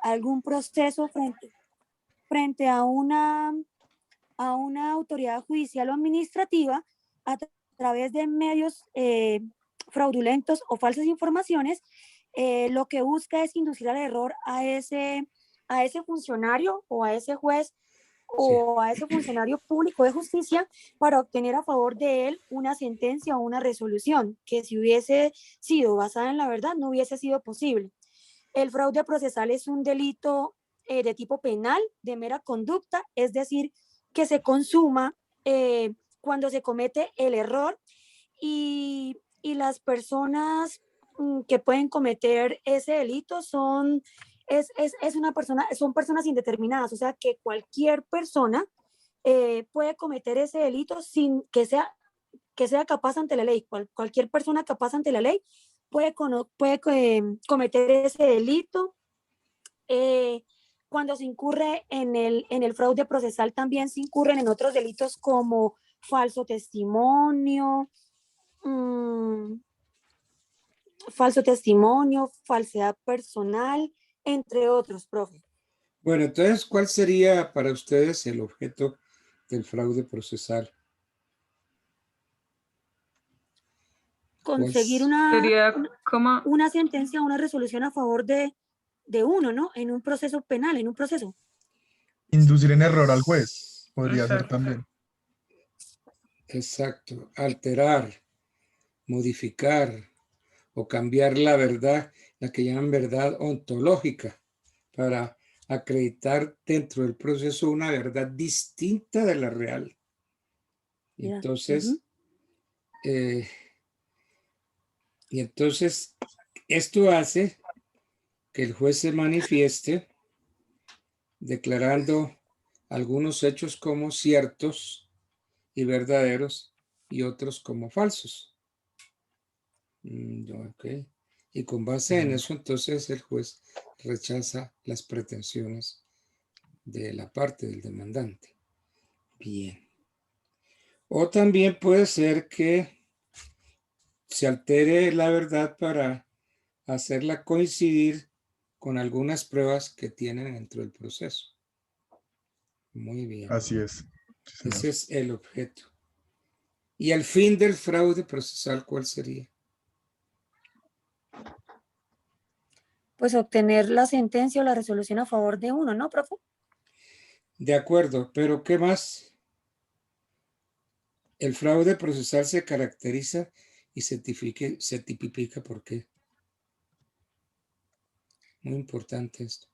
algún proceso frente a una autoridad judicial o administrativa a través de medios fraudulentos o falsas informaciones, lo que busca es inducir al error a ese funcionario o a ese juez o a ese funcionario público de justicia para obtener a favor de él una sentencia o una resolución que, si hubiese sido basada en la verdad, no hubiese sido posible. El fraude procesal es un delito de tipo penal, de mera conducta, es decir, que se consuma cuando se comete el error, y las personas que pueden cometer ese delito es una persona, son personas indeterminadas, o sea que cualquier persona puede cometer ese delito sin que sea capaz ante la ley. Cualquier persona capaz ante la ley puede cometer ese delito. Eh, Cuando se incurre en el fraude procesal, también se incurren en otros delitos como falso testimonio, mmm, falsedad personal, entre otros, profe. Bueno, entonces, ¿cuál sería para ustedes el objeto del fraude procesal? Conseguir una sentencia, una resolución a favor de uno, ¿no? En un proceso penal, en un proceso. Inducir en error al juez, podría ser también. Exacto, alterar, modificar o cambiar la verdad, la que llaman verdad ontológica, para acreditar dentro del proceso una verdad distinta de la real. Entonces, y entonces esto hace que el juez se manifieste declarando algunos hechos como ciertos y verdaderos y otros como falsos. Okay. Y con base en eso, entonces el juez rechaza las pretensiones de la parte del demandante. Bien. O también puede ser que se altere la verdad para hacerla coincidir con algunas pruebas que tienen dentro del proceso. Muy bien. Así es. Sí, ese es el objeto. ¿Y el fin del fraude procesal cuál sería? Pues obtener la sentencia o la resolución a favor de uno, ¿no, profe? De acuerdo, pero ¿qué más? El fraude procesal se caracteriza y se tipifica ¿por qué? Muy importante esto.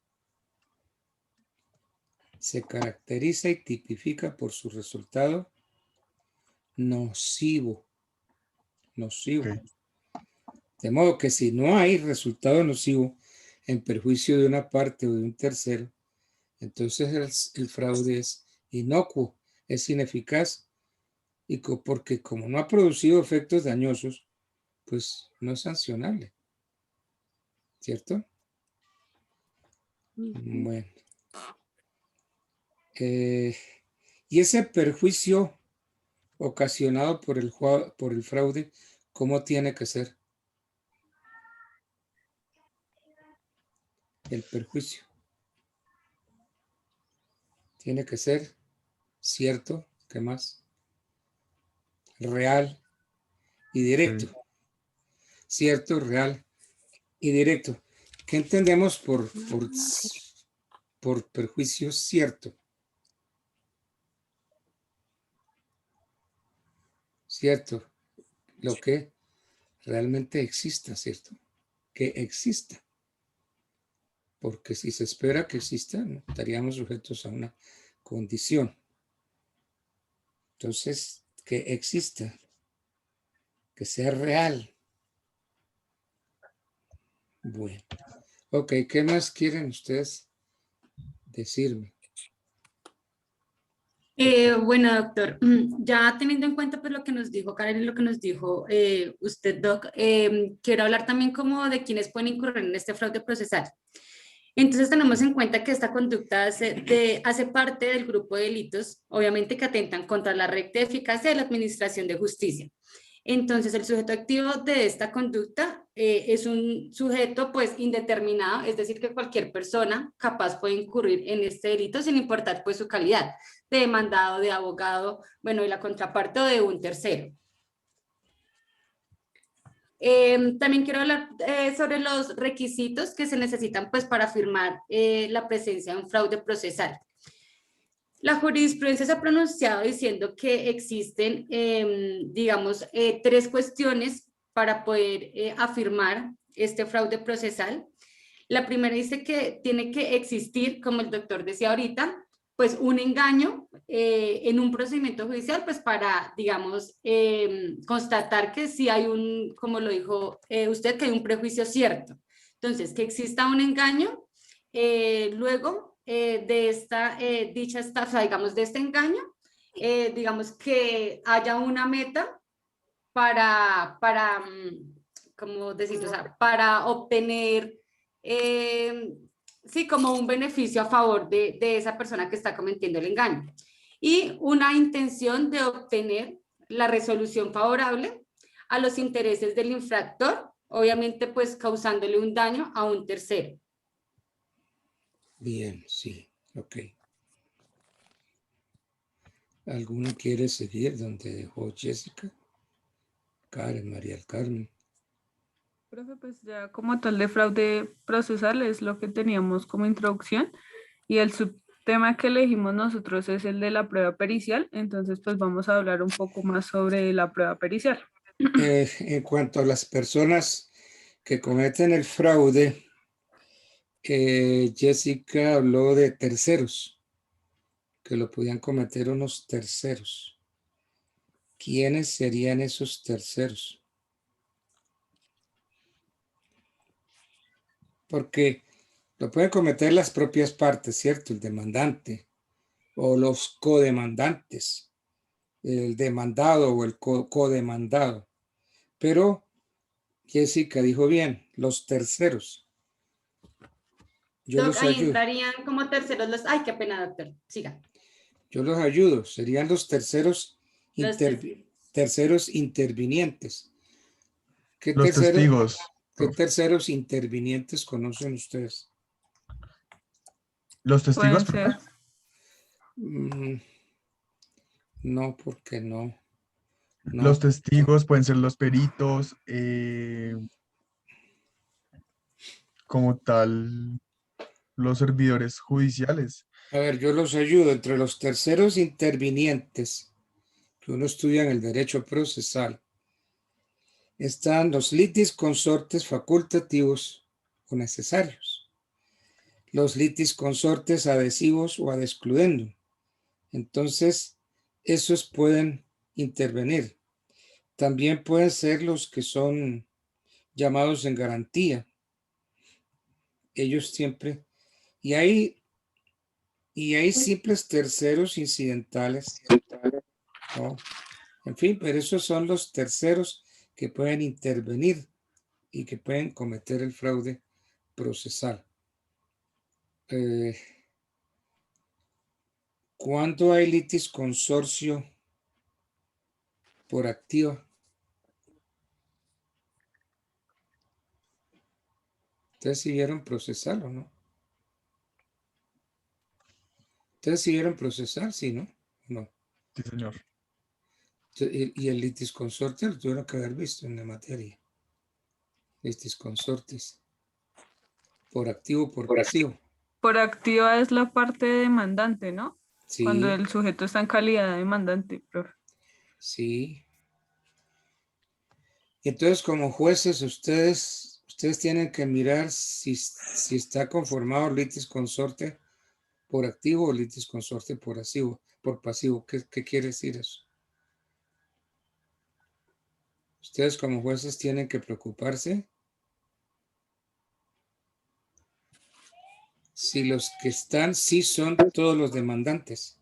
Se caracteriza y tipifica por su resultado nocivo. Okay. De modo que si no hay resultado nocivo en perjuicio de una parte o de un tercero, entonces el fraude es inocuo, es ineficaz, y porque como no ha producido efectos dañosos, pues no es sancionable. ¿Cierto? Bueno. Y ese perjuicio ocasionado por el fraude, ¿cómo tiene que ser? El perjuicio tiene que ser cierto, ¿qué más? Real y directo. Okay. Cierto, real y directo. ¿Qué entendemos por perjuicio cierto? Cierto, lo que realmente exista, ¿cierto? Que exista. Porque si se espera que exista, ¿no? Estaríamos sujetos a una condición. Entonces, que exista, que sea real. Bueno, ok, ¿qué más quieren ustedes decirme? Bueno, doctor, ya teniendo en cuenta pues lo que nos dijo Karen y lo que nos dijo usted, Doc, quiero hablar también como de quienes pueden incurrir en este fraude procesal. Entonces tenemos en cuenta que esta conducta hace parte del grupo de delitos, obviamente que atentan contra la recta eficacia de la administración de justicia. Entonces el sujeto activo de esta conducta es un sujeto pues indeterminado, es decir, que cualquier persona capaz puede incurrir en este delito sin importar pues su calidad de demandado, de abogado, bueno, y la contraparte o de un tercero. También quiero hablar sobre los requisitos que se necesitan pues para afirmar la presencia de un fraude procesal. La jurisprudencia se ha pronunciado diciendo que existen, digamos, 3 cuestiones para poder afirmar este fraude procesal. La primera dice que tiene que existir, como el doctor decía ahorita, pues un engaño en un procedimiento judicial, pues para, digamos, constatar que sí hay un, como lo dijo usted, que hay un prejuicio cierto. Entonces, que exista un engaño, luego de esta dicha estafa, digamos, de este engaño, digamos que haya una meta para ¿cómo decirlo? O sea, para obtener sí, como un beneficio a favor de esa persona que está cometiendo el engaño. Y una intención de obtener la resolución favorable a los intereses del infractor, obviamente pues causándole un daño a un tercero. Bien, sí, ok. ¿Alguno quiere seguir donde dejó Jessica? Karen, María del Carmen. Profe, pues ya como tal de fraude procesal es lo que teníamos como introducción y el subtema que elegimos nosotros es el de la prueba pericial, entonces pues vamos a hablar un poco más sobre la prueba pericial. En cuanto a las personas que cometen el fraude, Jessica habló de terceros, que lo podían cometer unos terceros. ¿Quiénes serían esos terceros? Porque lo pueden cometer las propias partes, ¿cierto? El demandante o los codemandantes, el demandado o el codemandado. Pero Jessica dijo bien, los terceros. Yo Doc, los ahí ayudo. entrarían como terceros los... Ay, qué pena, doctor. Siga. Yo los ayudo. Serían los terceros, Los testigos. terceros intervinientes. ¿Qué Los testigos, ¿Qué profe. terceros intervinientes conocen ustedes? Los testigos, Pueden profe. ser, No, porque no. Los No. testigos pueden ser los peritos, como tal, los servidores judiciales. A ver, yo los ayudo. Entre los terceros intervinientes que uno estudia en el derecho procesal están los litis consortes facultativos o necesarios, los litis consortes adhesivos o ad excludendum. Entonces, esos pueden intervenir. También pueden ser los que son llamados en garantía. Ellos siempre, y hay simples terceros incidentales, ¿no? En fin, pero esos son los terceros que pueden intervenir y que pueden cometer el fraude procesal. ¿Cuándo hay litis consorcio por activa? ¿Ustedes sí vieron procesal o no? ¿Ustedes sí vieron procesal? Sí, ¿no? No. Sí, señor. Y el litis consorte lo tuvieron que haber visto en la materia. Litis consortes. Por activo, por pasivo. por activa es la parte demandante, ¿no? Cuando Sí, el sujeto está en calidad de demandante, profe. sí. Entonces, como jueces, ustedes tienen que mirar si está conformado litis consorte por activo o litis consorte por pasivo. ¿Qué quiere decir eso? Ustedes como jueces tienen que preocuparse si los que están sí son todos los demandantes.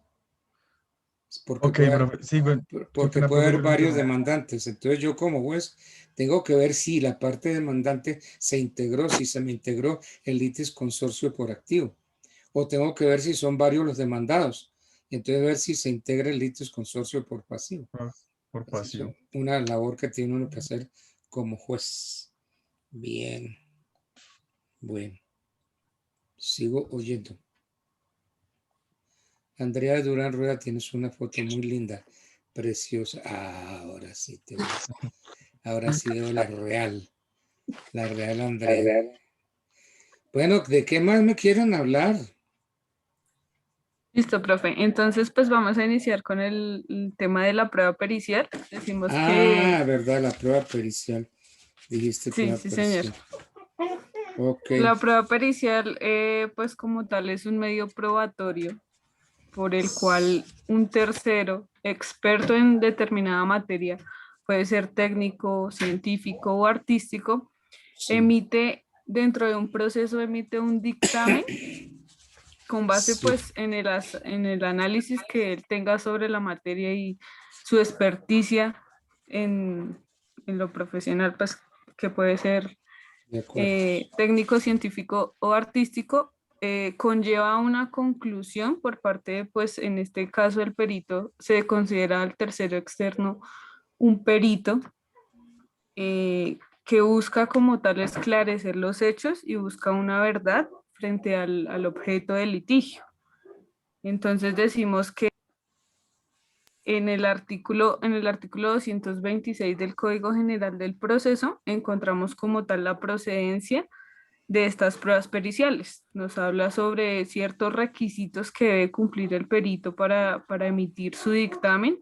Porque Ok, profe. Sí, qué porque pena, puede profe, haber yo lo varios interrumpo. demandantes. Entonces yo como juez tengo que ver si la parte demandante se integró, si se me integró el litis consorcio por activo. O tengo que ver si son varios los demandados. Y entonces ver si se integra el litis consorcio por pasivo. Por Esa es pasivo. una labor que tiene uno que hacer como juez. Bien. Bueno. Sigo oyendo. Andrea Durán Rueda, tienes una foto muy linda, preciosa. Ah, ahora sí te veo. Ahora sí veo la real Andrea. Bueno, ¿de qué más me quieren hablar? Listo, profe. Entonces, pues vamos a iniciar con el tema de la prueba pericial. Decimos que ¿Verdad? La prueba pericial. Dijiste sí, prueba sí, señor. pericial. Ok. La prueba pericial, pues como tal, es un medio probatorio por el cual un tercero, experto en determinada materia, puede ser técnico, científico o artístico, Sí, emite dentro de un proceso, emite un dictamen con base sí. pues en el análisis que él tenga sobre la materia y su experticia en lo profesional, pues que puede ser De acuerdo. técnico, científico o artístico, conlleva una conclusión por parte de, pues en este caso el perito, se considera al tercero externo un perito que busca como tal esclarecer los hechos y busca una verdad frente al objeto del litigio. Entonces decimos que en el artículo 226 del Código General del Proceso encontramos como tal la procedencia de estas pruebas periciales. Nos habla sobre ciertos requisitos que debe cumplir el perito para emitir su dictamen.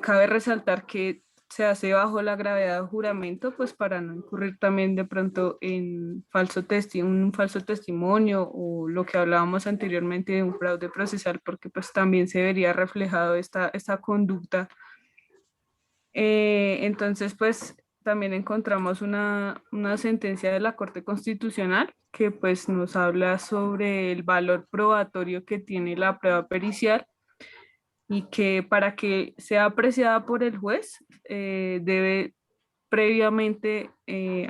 Cabe resaltar que se hace bajo la gravedad de juramento, pues para no incurrir también de pronto en un falso testimonio o lo que hablábamos anteriormente de un fraude procesal, porque pues también se vería reflejado esta conducta. Entonces, pues también encontramos una sentencia de la Corte Constitucional que pues nos habla sobre el valor probatorio que tiene la prueba pericial y que para que sea apreciada por el juez debe previamente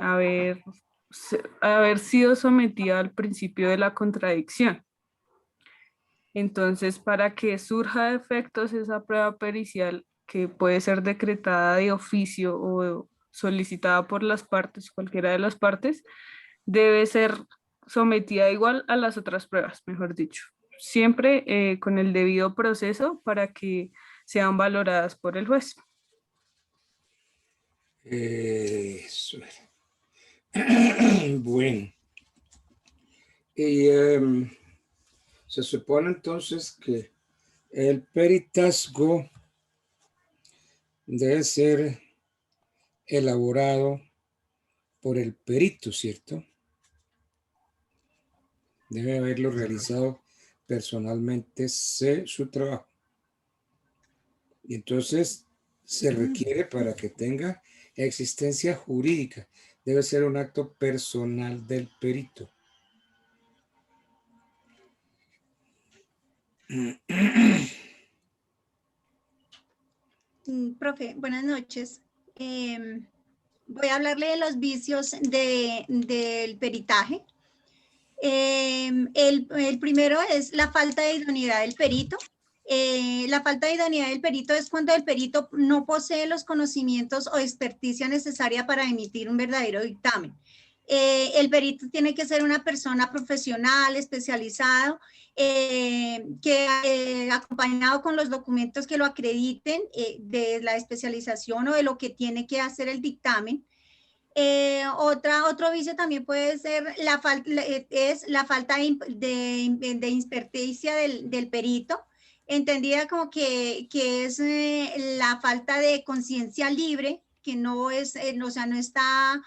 haber sido sometida al principio de la contradicción. Entonces, para que surja de efectos esa prueba pericial, que puede ser decretada de oficio o solicitada por las partes, cualquiera de las partes, debe ser sometida igual a las otras pruebas, mejor dicho, siempre con el debido proceso para que sean valoradas por el juez. Eso era. Bueno. Y se supone entonces que el peritazgo debe ser elaborado por el perito, ¿cierto? Debe haberlo realizado personalmente su trabajo. Y entonces se requiere para que tenga existencia jurídica. Debe ser un acto personal del perito. Profe, buenas noches. Voy a hablarle de los vicios del peritaje. El primero es la falta de idoneidad del perito. La falta de idoneidad del perito es cuando el perito no posee los conocimientos o experticia necesaria para emitir un verdadero dictamen. El perito tiene que ser una persona profesional, especializado, acompañado con los documentos que lo acrediten de la especialización o de lo que tiene que hacer el dictamen. Otro vicio también puede ser la falta de experticia del perito, entendida como que es la falta de conciencia libre, que no es, o sea, no está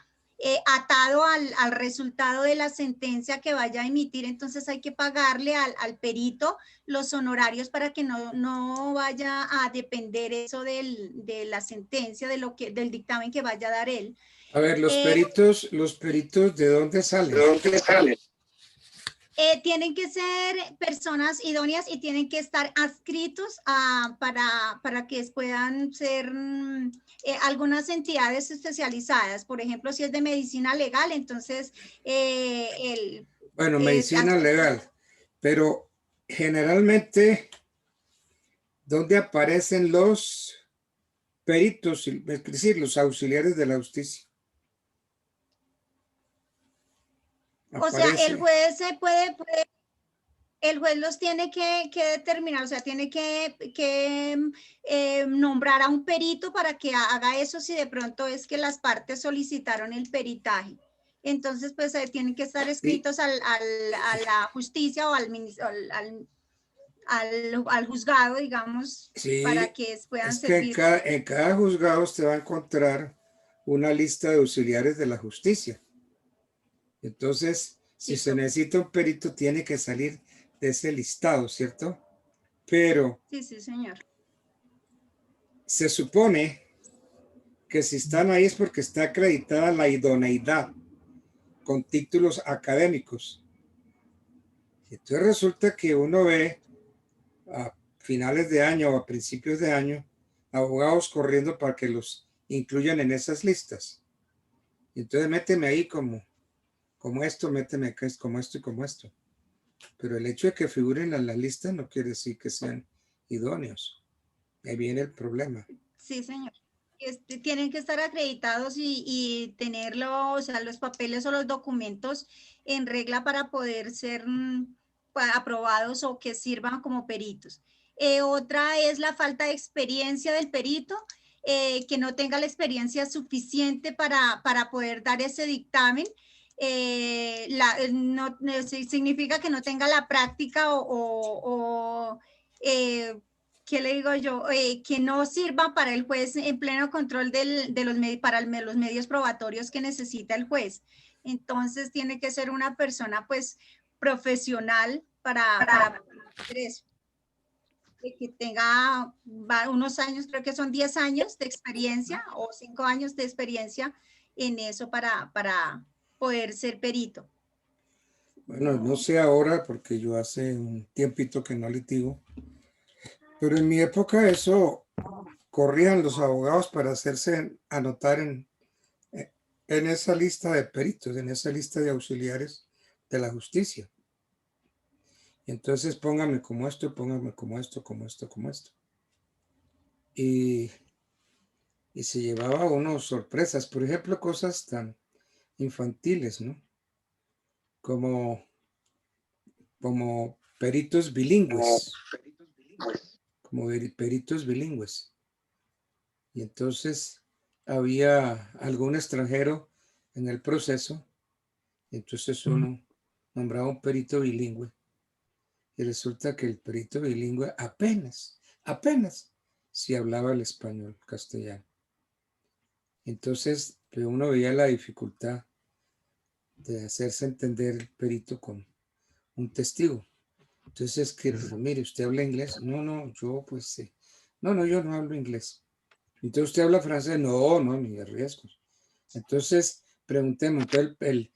atado al resultado de la sentencia que vaya a emitir, entonces hay que pagarle al perito los honorarios para que no vaya a depender eso de la sentencia, del dictamen que vaya a dar él. A ver, los peritos, ¿de dónde salen? Tienen que ser personas idóneas y tienen que estar adscritos para que puedan ser algunas entidades especializadas. Por ejemplo, si es de medicina legal, entonces Bueno, medicina legal, pero generalmente, ¿dónde aparecen los peritos, es decir, los auxiliares de la justicia? O sea, el aparece. juez el juez los tiene que determinar, o sea, tiene que nombrar a un perito para que haga eso si de pronto es que las partes solicitaron el peritaje. Entonces, pues tienen que estar escritos a la justicia o al juzgado, digamos, para Sí, que puedan es que servir. en cada juzgado usted va a encontrar una lista de auxiliares de la justicia. Entonces, si se necesita un perito, tiene que salir de ese listado, ¿cierto? Pero Sí, sí, señor. se supone que si están ahí es porque está acreditada la idoneidad con títulos académicos. Entonces resulta que uno ve a finales de año o a principios de año abogados corriendo para que los incluyan en esas listas. Entonces méteme ahí como esto, méteme acá como esto y como esto. Pero el hecho de que figuren en la lista no quiere decir que sean idóneos. Ahí viene el problema. Sí, señor. Tienen que estar acreditados y tenerlo, o sea, los papeles o los documentos en regla para poder ser aprobados o que sirvan como peritos. Otra es la falta de experiencia del perito, que no tenga la experiencia suficiente para poder dar ese dictamen. No, significa que no tenga la práctica ¿qué le digo yo? Que no sirva para el juez en pleno control para los medios probatorios que necesita el juez. Entonces tiene que ser una persona pues profesional para hacer eso. Que tenga unos años, creo que son 10 años de experiencia o 5 años de experiencia en eso para poder ser perito. Bueno, no sé ahora porque yo hace un tiempito que no litigo, pero en mi época eso corrían los abogados para hacerse anotar en esa lista de peritos, en esa lista de auxiliares de la justicia. Entonces póngame como esto, póngame como esto, como esto, como esto. Y se llevaba uno sorpresas, por ejemplo, cosas tan infantiles, ¿no? Como peritos bilingües, como peritos bilingües. Y entonces había algún extranjero en el proceso, y entonces uno nombraba un perito bilingüe, y resulta que el perito bilingüe apenas si hablaba el español castellano. Entonces uno veía la dificultad de hacerse entender el perito con un testigo. Entonces, que mire, ¿usted habla inglés? No, yo pues sí. No, yo no hablo inglés. Entonces, ¿usted habla francés? No, ni de riesgos. Entonces, preguntemos, entonces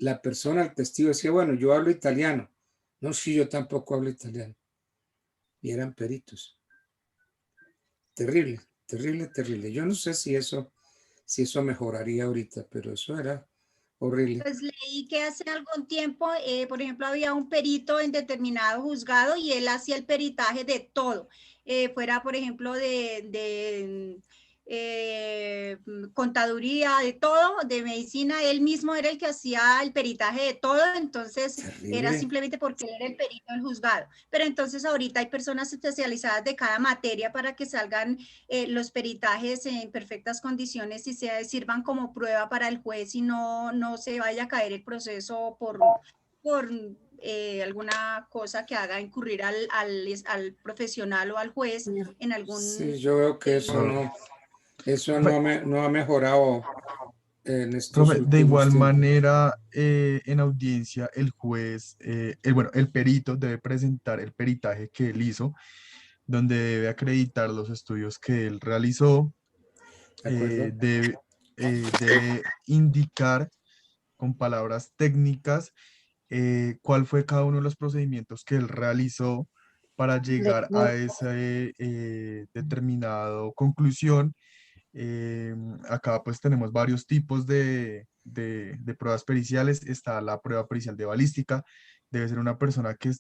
la persona, el testigo decía, bueno, yo hablo italiano. No, sí, yo tampoco hablo italiano. Y eran peritos. Terrible, terrible, terrible. Yo no sé si eso mejoraría ahorita, pero eso era horrible. Pues leí que hace algún tiempo, por ejemplo, había un perito en determinado juzgado y él hacía el peritaje de todo. Fuera, por ejemplo, de contaduría, de todo, de medicina, él mismo era el que hacía el peritaje de todo, entonces Terrible. era simplemente porque él era el perito del juzgado. Pero entonces ahorita hay personas especializadas de cada materia para que salgan los peritajes en perfectas condiciones y sirvan como prueba para el juez y no se vaya a caer el proceso por alguna cosa que haga incurrir al profesional o al juez en algún... Sí, yo veo que eso no ha mejorado en estos Profe, de últimos igual tiempos. manera, en audiencia, el juez, el perito debe presentar el peritaje que él hizo, donde debe acreditar los estudios que él realizó, ¿De acuerdo? debe indicar con palabras técnicas cuál fue cada uno de los procedimientos que él realizó para llegar a esa determinado conclusión. Acá pues tenemos varios tipos de pruebas periciales. Está la prueba pericial de balística. Debe ser una persona que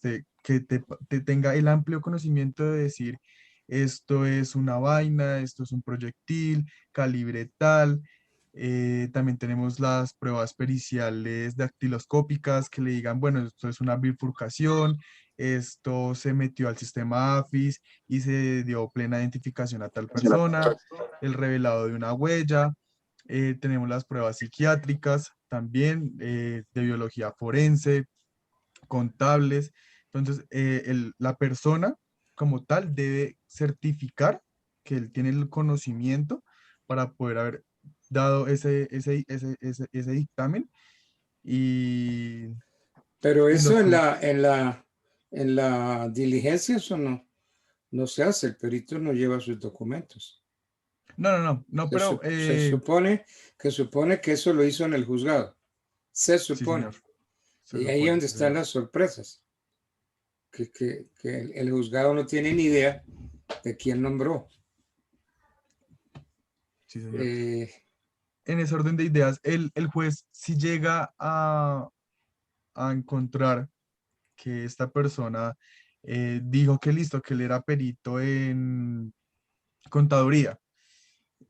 tenga el amplio conocimiento de decir esto es una vaina, esto es un proyectil, calibre tal. También tenemos las pruebas periciales dactiloscópicas que le digan, bueno, esto es una bifurcación, esto se metió al sistema AFIS y se dio plena identificación a tal persona, el revelado de una huella. Tenemos las pruebas psiquiátricas también, de biología forense, contables. Entonces, la persona como tal debe certificar que él tiene el conocimiento para poder haber dado ese dictamen y, Pero y lo eso que... en la diligencia, eso no se hace. El perito no lleva sus documentos. No, pero... Se supone que eso lo hizo en el juzgado. Se sí, supone. señor. Se Y ahí es supone, donde sí, están señor. las sorpresas. Que el juzgado no tiene ni idea de quién nombró. Sí, señor. Eh, En ese orden de ideas, el juez si llega a encontrar que esta persona dijo que listo, que él era perito en contaduría,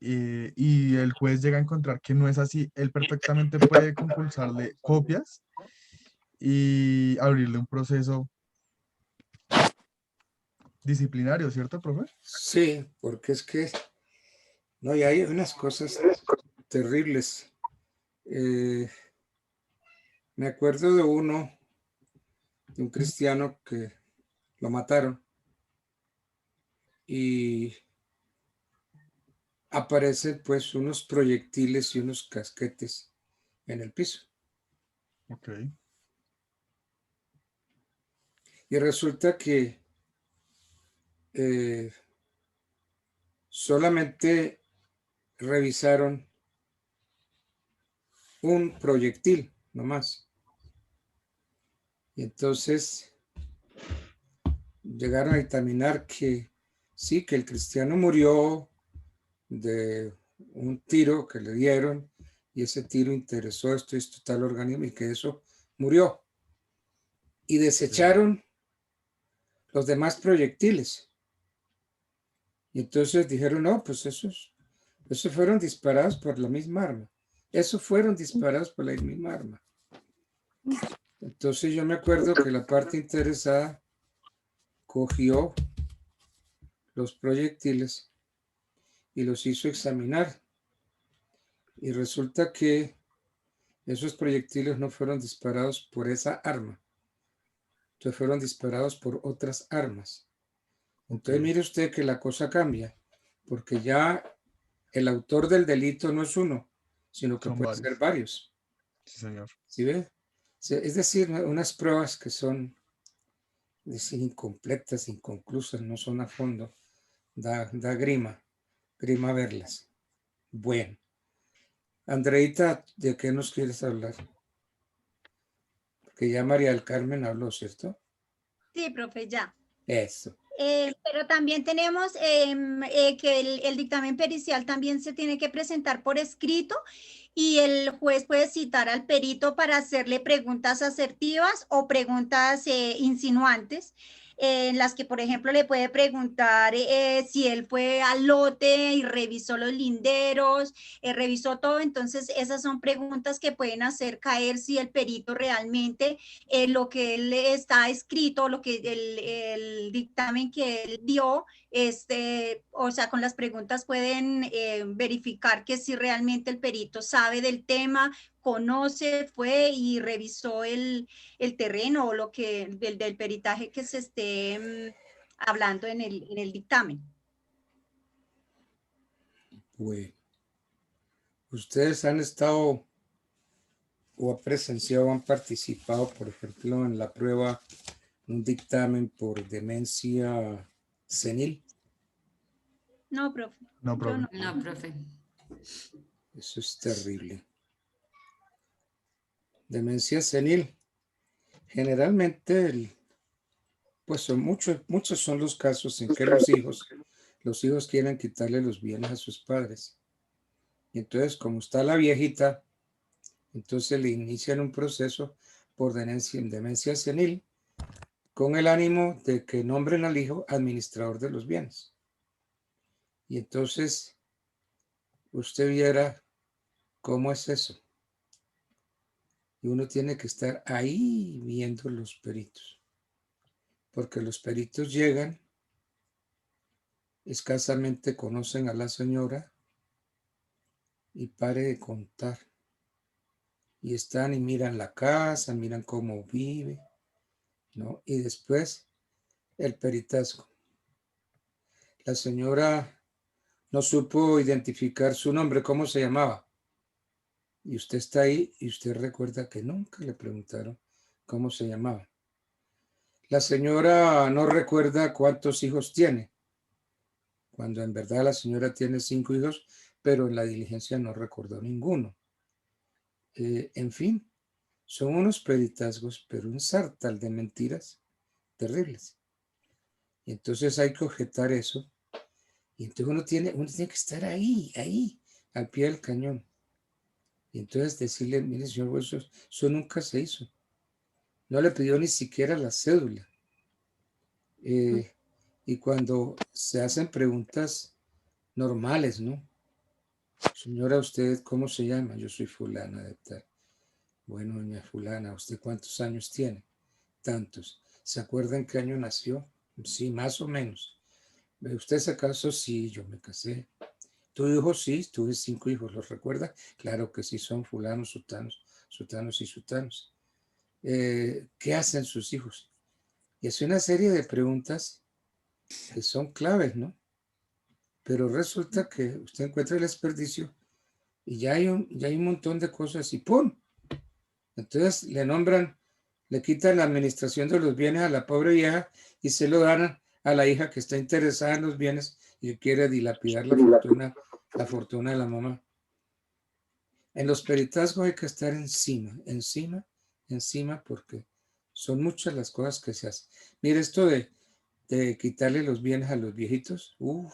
y el juez llega a encontrar que no es así, él perfectamente puede compulsarle copias y abrirle un proceso disciplinario, ¿cierto, profe? sí, porque es que no, y hay unas cosas terribles. Me acuerdo de un cristiano que lo mataron y aparecen pues unos proyectiles y unos casquetes en el piso. Ok, Y resulta que eh, solamente revisaron un proyectil nomás. Y entonces llegaron a dictaminar que sí, que el cristiano murió de un tiro que le dieron y ese tiro interesó esto y tal organismo y que eso murió. Y desecharon los demás proyectiles. Y entonces dijeron, no, pues esos fueron disparados por la misma arma. Esos fueron disparados por la misma arma. Entonces yo me acuerdo que la parte interesada cogió los proyectiles y los hizo examinar. Y resulta que esos proyectiles no fueron disparados por esa arma. Entonces fueron disparados por otras armas. Entonces ok. mire usted que la cosa cambia, porque ya el autor del delito no es uno, sino que Son puede ser varios. varios. Sí, señor. ¿Sí ve? Es decir, unas pruebas que son incompletas, inconclusas, no son a fondo. Da grima verlas. Bueno, Andreita, ¿de qué nos quieres hablar? Porque ya María del Carmen habló, ¿cierto? Sí, profe, ya. Eso. Pero también tenemos que el dictamen pericial también se tiene que presentar por escrito y el juez puede citar al perito para hacerle preguntas asertivas o preguntas insinuantes, en las que, por ejemplo, le puede preguntar si él fue al lote y revisó los linderos, revisó todo. Entonces, esas son preguntas que pueden hacer caer si el perito realmente lo que él está escrito, lo que el dictamen que él dio, o sea, con las preguntas pueden verificar que si realmente el perito sabe del tema, conoce, fue y revisó el terreno o lo que del peritaje que se esté hablando en el dictamen. Bueno, ustedes han estado o han presenciado o han participado, por ejemplo, en la prueba, un dictamen por demencia senil. No, profe. No, Yo profe. no. No, profe. Eso es terrible. Demencia senil. Generalmente, pues son muchos son los casos en que los hijos quieren quitarle los bienes a sus padres. Y entonces, como está la viejita, entonces le inician un proceso por demencia senil con el ánimo de que nombren al hijo administrador de los bienes. Y entonces usted viera ¿Cómo es eso? Y uno tiene que estar ahí viendo los peritos, porque los peritos llegan, escasamente conocen a la señora y pare de contar. Y están y miran la casa, miran cómo vive, ¿no? Y después el peritazgo. La señora no supo identificar su nombre, ¿cómo se llamaba? Y usted está ahí y usted recuerda que nunca le preguntaron cómo se llamaba. La señora no recuerda cuántos hijos tiene, cuando en verdad la señora tiene 5 hijos, pero en la diligencia no recordó ninguno. En fin, son unos peritazgos, pero un sartal de mentiras terribles. Y entonces hay que objetar eso. Y entonces uno tiene que estar ahí, al pie del cañón. Y entonces decirle, mire, señor juez, eso nunca se hizo. No le pidió ni siquiera la cédula. Y cuando se hacen preguntas normales, ¿no? Señora, ¿usted cómo se llama? Yo soy fulana de tal. Bueno, doña fulana, ¿usted cuántos años tiene? Tantos. ¿Se acuerda en qué año nació? Sí, más o menos. ¿Usted se casó? Sí, yo me casé. ¿Tu hijo? Sí, tuve 5 hijos, ¿los recuerda? Claro que sí, son fulanos, sutanos y sutanos. ¿Qué hacen sus hijos? Y es una serie de preguntas que son claves, ¿no? Pero resulta que usted encuentra el desperdicio y ya hay un montón de cosas y ¡pum! Entonces le nombran, le quitan la administración de los bienes a la pobre vieja y se lo dan a la hija que está interesada en los bienes y quiere dilapidar la fortuna de la mamá. En los peritazgos hay que estar encima, porque son muchas las cosas que se hacen. Mire, esto de quitarle los bienes a los viejitos, Un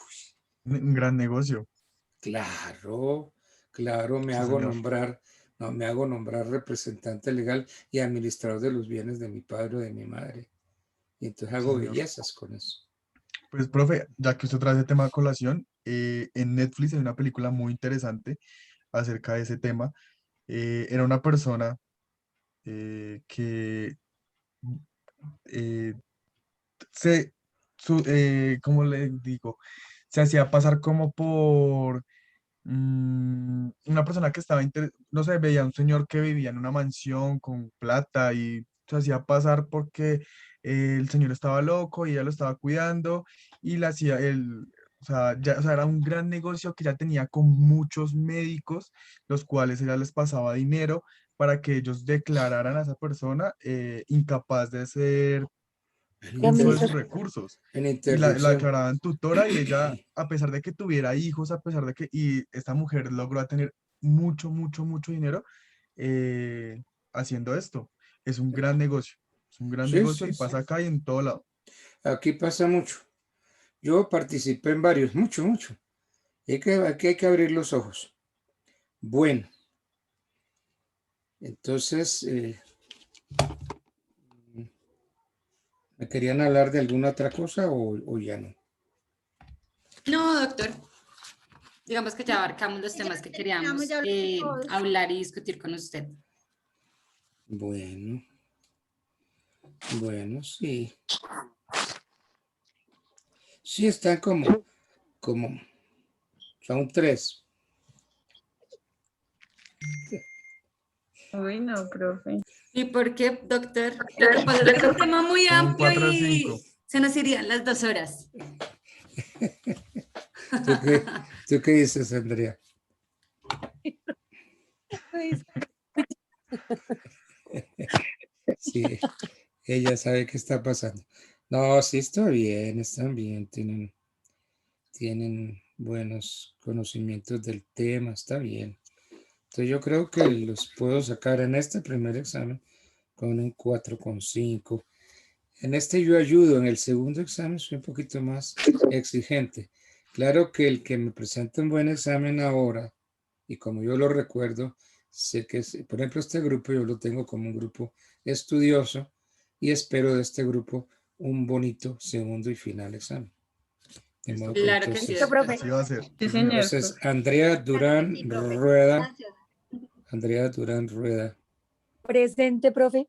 gran negocio. claro, me Sí, hago señor. nombrar representante legal y administrador de los bienes de mi padre o de mi madre. Y entonces Sí, hago señor. bellezas con eso. Pues, profe, ya que usted trae ese tema a colación, en Netflix hay una película muy interesante acerca de ese tema. Era una persona que eh, ¿cómo le digo? Se hacía pasar como por una persona que estaba, no sé, veía a un señor que vivía en una mansión con plata y se hacía pasar porque el señor estaba loco y ella lo estaba cuidando y le hacía o sea, o sea, era un gran negocio que ya tenía con muchos médicos, los cuales ella les pasaba dinero para que ellos declararan a esa persona incapaz de hacer uso de sus recursos. En Y la interdicción. declaraban tutora y ella, a pesar de que tuviera hijos, a pesar de que, y esta mujer logró tener mucho, mucho, mucho dinero haciendo esto. Es un gran negocio. Es un gran Sí, negocio sí, y sí. pasa acá y en todo lado. Aquí pasa mucho. Yo participé en varios, mucho. Aquí hay que abrir los ojos. Bueno, entonces, ¿me querían hablar de alguna otra cosa o ya no? No, doctor. Digamos que ya abarcamos los temas que queríamos ya hablamos todos. hablar y discutir con usted. Bueno, sí. Sí, están como, son 3. Uy, no, profe. ¿Y por qué, doctor? Lo que pasa es que es un tema muy Son un amplio 4 a y 5. se nos irían las 2 horas. ¿Tú qué dices, Andrea? Sí, ella sabe qué está pasando. No, sí, están bien, tienen buenos conocimientos del tema, está bien. Entonces yo creo que los puedo sacar en este primer examen con un 4,5. En este yo ayudo, en el segundo examen soy un poquito más exigente. Claro que el que me presenta un buen examen ahora, y como yo lo recuerdo, sé que, por ejemplo, este grupo yo lo tengo como un grupo estudioso y espero de este grupo un bonito segundo y final examen. De Listo, modo profe. Claro que sí, entonces, doctor. Así va a ser. Sí, Sí, señor. señor. entonces Andrea Claro que Durán sí, profe. Rueda Gracias. Andrea Durán Rueda, Presente, profe.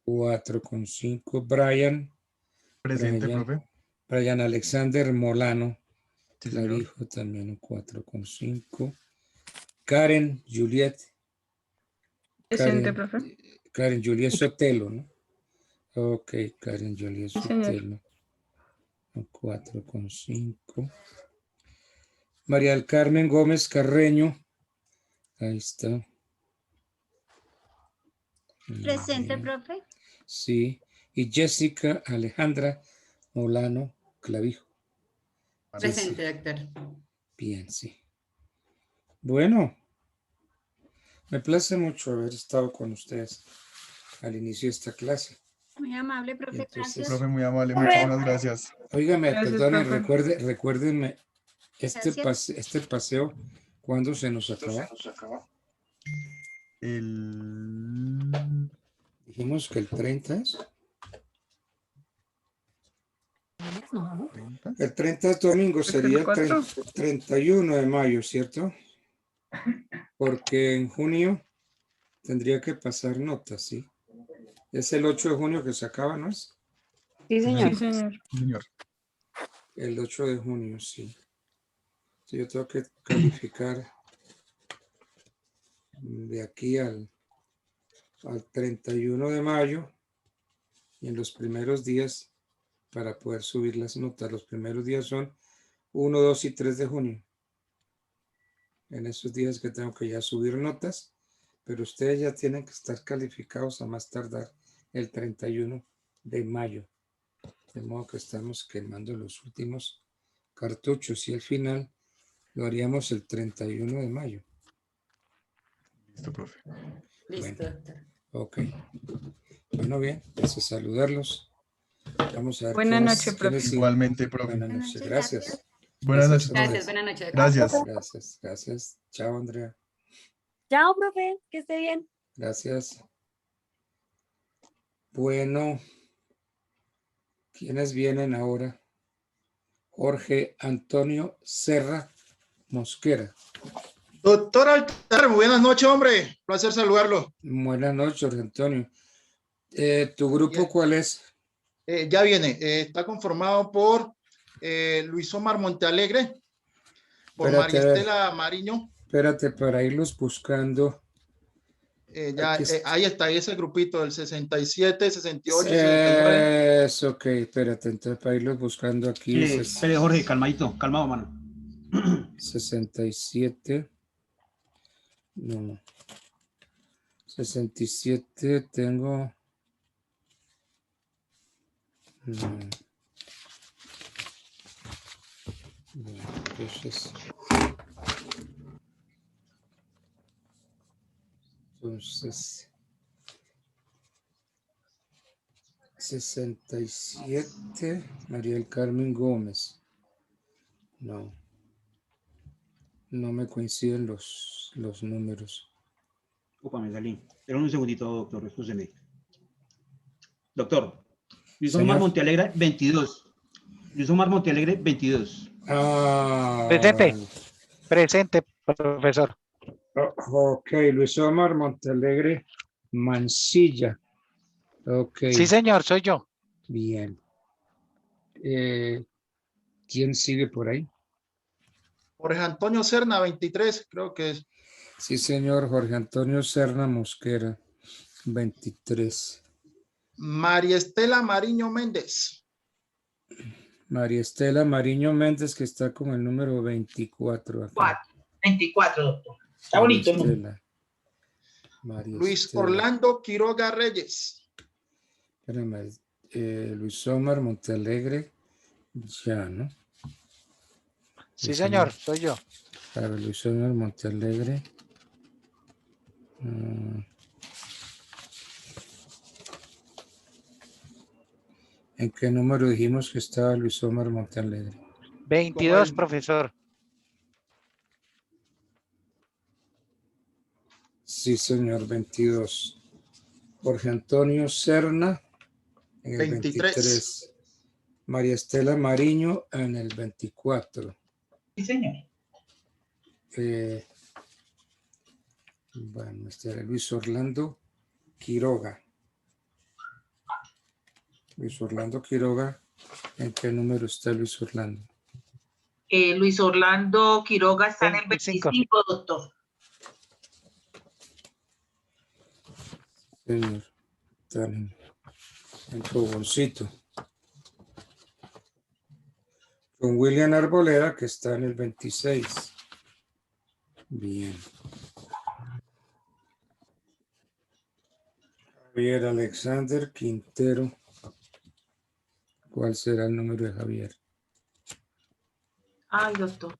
4,5. Brian. Presente, Brian, profe. Brian Alexander Molano, Sí, señor. Clavijo, también un 4,5. Karen Juliet. Presente, Karen, profe. Karen Juliet Sotelo, ¿no? Ok, Karen Juliet Sí, señor. Sotelo, un 4,5. María del Carmen Gómez Carreño, ahí está. Presente, Bien, profe. sí. Y Jessica Alejandra Molano Clavijo. Presente, doctor. Bien, sí. Bueno, me place mucho haber estado con ustedes al inicio de esta clase. Muy amable, profe. Entonces, Gracias. Profe, muy amable. Muchísimas gracias. óigame, Gracias, perdonen, profe. recuérdenme, Gracias. este paseo, ¿cuándo se nos acaba? El Dijimos que el 30 es. 30. El 30 es domingo, Es el sería el 4. 31 de mayo, ¿cierto? Porque en junio tendría que pasar notas, ¿sí? Es el 8 de junio que se acaba, ¿no es? Sí, señor. Sí, señor. Sí, señor. El 8 de junio, sí. Sí, yo tengo que calificar de aquí al 31 de mayo y en los primeros días para poder subir las notas. Los primeros días son 1, 2 y 3 de junio. En esos días que tengo que ya subir notas, pero ustedes ya tienen que estar calificados a más tardar el 31 de mayo. De modo que estamos quemando los últimos cartuchos y al final lo haríamos el 31 de mayo. Listo, profe. Listo, Bueno. doctor. Ok. Bueno, bien, entonces saludarlos. Vamos a ver Buenas noches, profe. siguen. Igualmente, profe. Buenas Buenas noches, noches, gracias. Buenas noches, a profe. Gracias, ustedes. buenas noches, doctor. Gracias. Gracias. Chao, Andrea. Chao, profe. Que esté bien. Gracias. Bueno, ¿quiénes vienen ahora? Jorge Antonio Serra Mosquera. Doctor Altar, buenas noches, hombre. Placer saludarlo. Buenas noches, Jorge Antonio. ¿Tu grupo Bien. cuál es? Ya viene. Está conformado por Luis Omar Montealegre, por María Estela Mariño. Espérate, para irlos buscando. Aquí está. Ahí está, ese grupito del 67, 68, 69. Eso, ok, espérate, entonces para irlos buscando aquí. Espere, Jorge, calmadito, calmado, mano. 67. No. 67 tengo. No. Bueno, entonces 67, María del Carmen Gómez. No me coinciden los números. Opa, me salí. Espera un segundito, doctor, escúcheme. Doctor, Luis Señor. Omar Montealegre, 22. Luis Omar Montealegre, 22. Presente. Vale. Presente, profesor. Ok, Luis Omar Montealegre Mancilla. Ok, Sí, señor, soy yo. bien. ¿Quién sigue por ahí? Jorge Antonio Serna, 23, creo que es. Sí, señor, Jorge Antonio Serna Mosquera, 23. María Estela Mariño Méndez. María Estela Mariño Méndez, que está con el número 24. Acá. 24, doctor. Está María bonito, ¿no? Estela. María Luis Estela. Orlando Quiroga Reyes. Espérame, Luis Omar Montealegre, ya, ¿no? Sí, Luis señor, Omar. soy yo. A ver, Luis Omar Montealegre. ¿En qué número dijimos que estaba Luis Omar Montealegre? 22, profesor. Sí, señor, 22. Jorge Antonio Serna en el 23. María Estela Mariño en el 24. Sí, señor. Bueno, este era Luis Orlando Quiroga. Luis Orlando Quiroga, ¿en qué número está Luis Orlando? Luis Orlando Quiroga está en el 25. 25, doctor. Señor, están en Fogoncito. Con William Arboleda, que está en el 26. Bien. Javier Alexander Quintero. ¿Cuál será el número de Javier? Ay, doctor.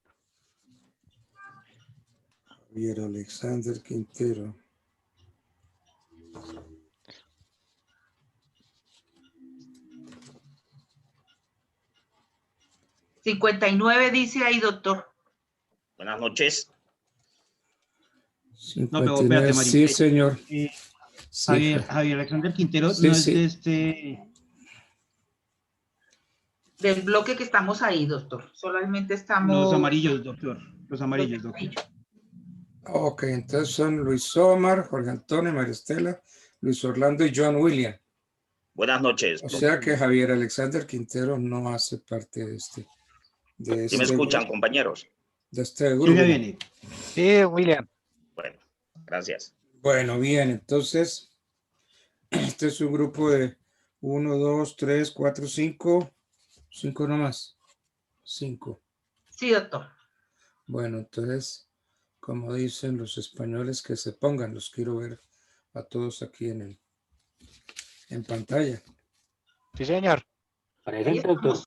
Javier Alexander Quintero. $59 dice ahí, doctor. Buenas noches. No, pero espérate, 59, Mari. sí, señor. Sí, Sí, Javier Alexander Quintero sí, no es sí. de este. Del bloque que estamos ahí, doctor. Solamente estamos... Los amarillos, doctor. Los amarillos, doctor. Ok, entonces son Luis Omar, Jorge Antonio, María Estela, Luis Orlando y John William. Buenas noches. O sea que Javier Alexander Quintero no hace parte de este. ¿Sí me escuchan, compañeros? De este Sí, grupo. ya viene. Sí, William. Bueno, gracias. Bueno, bien, entonces, este es un grupo de 1, 2, 3, 4, 5, 5 nomás. 5. Sí, doctor. Bueno, entonces, como dicen los españoles, que se pongan, los quiero ver a todos aquí en pantalla. Sí, señor. Presente, doctor.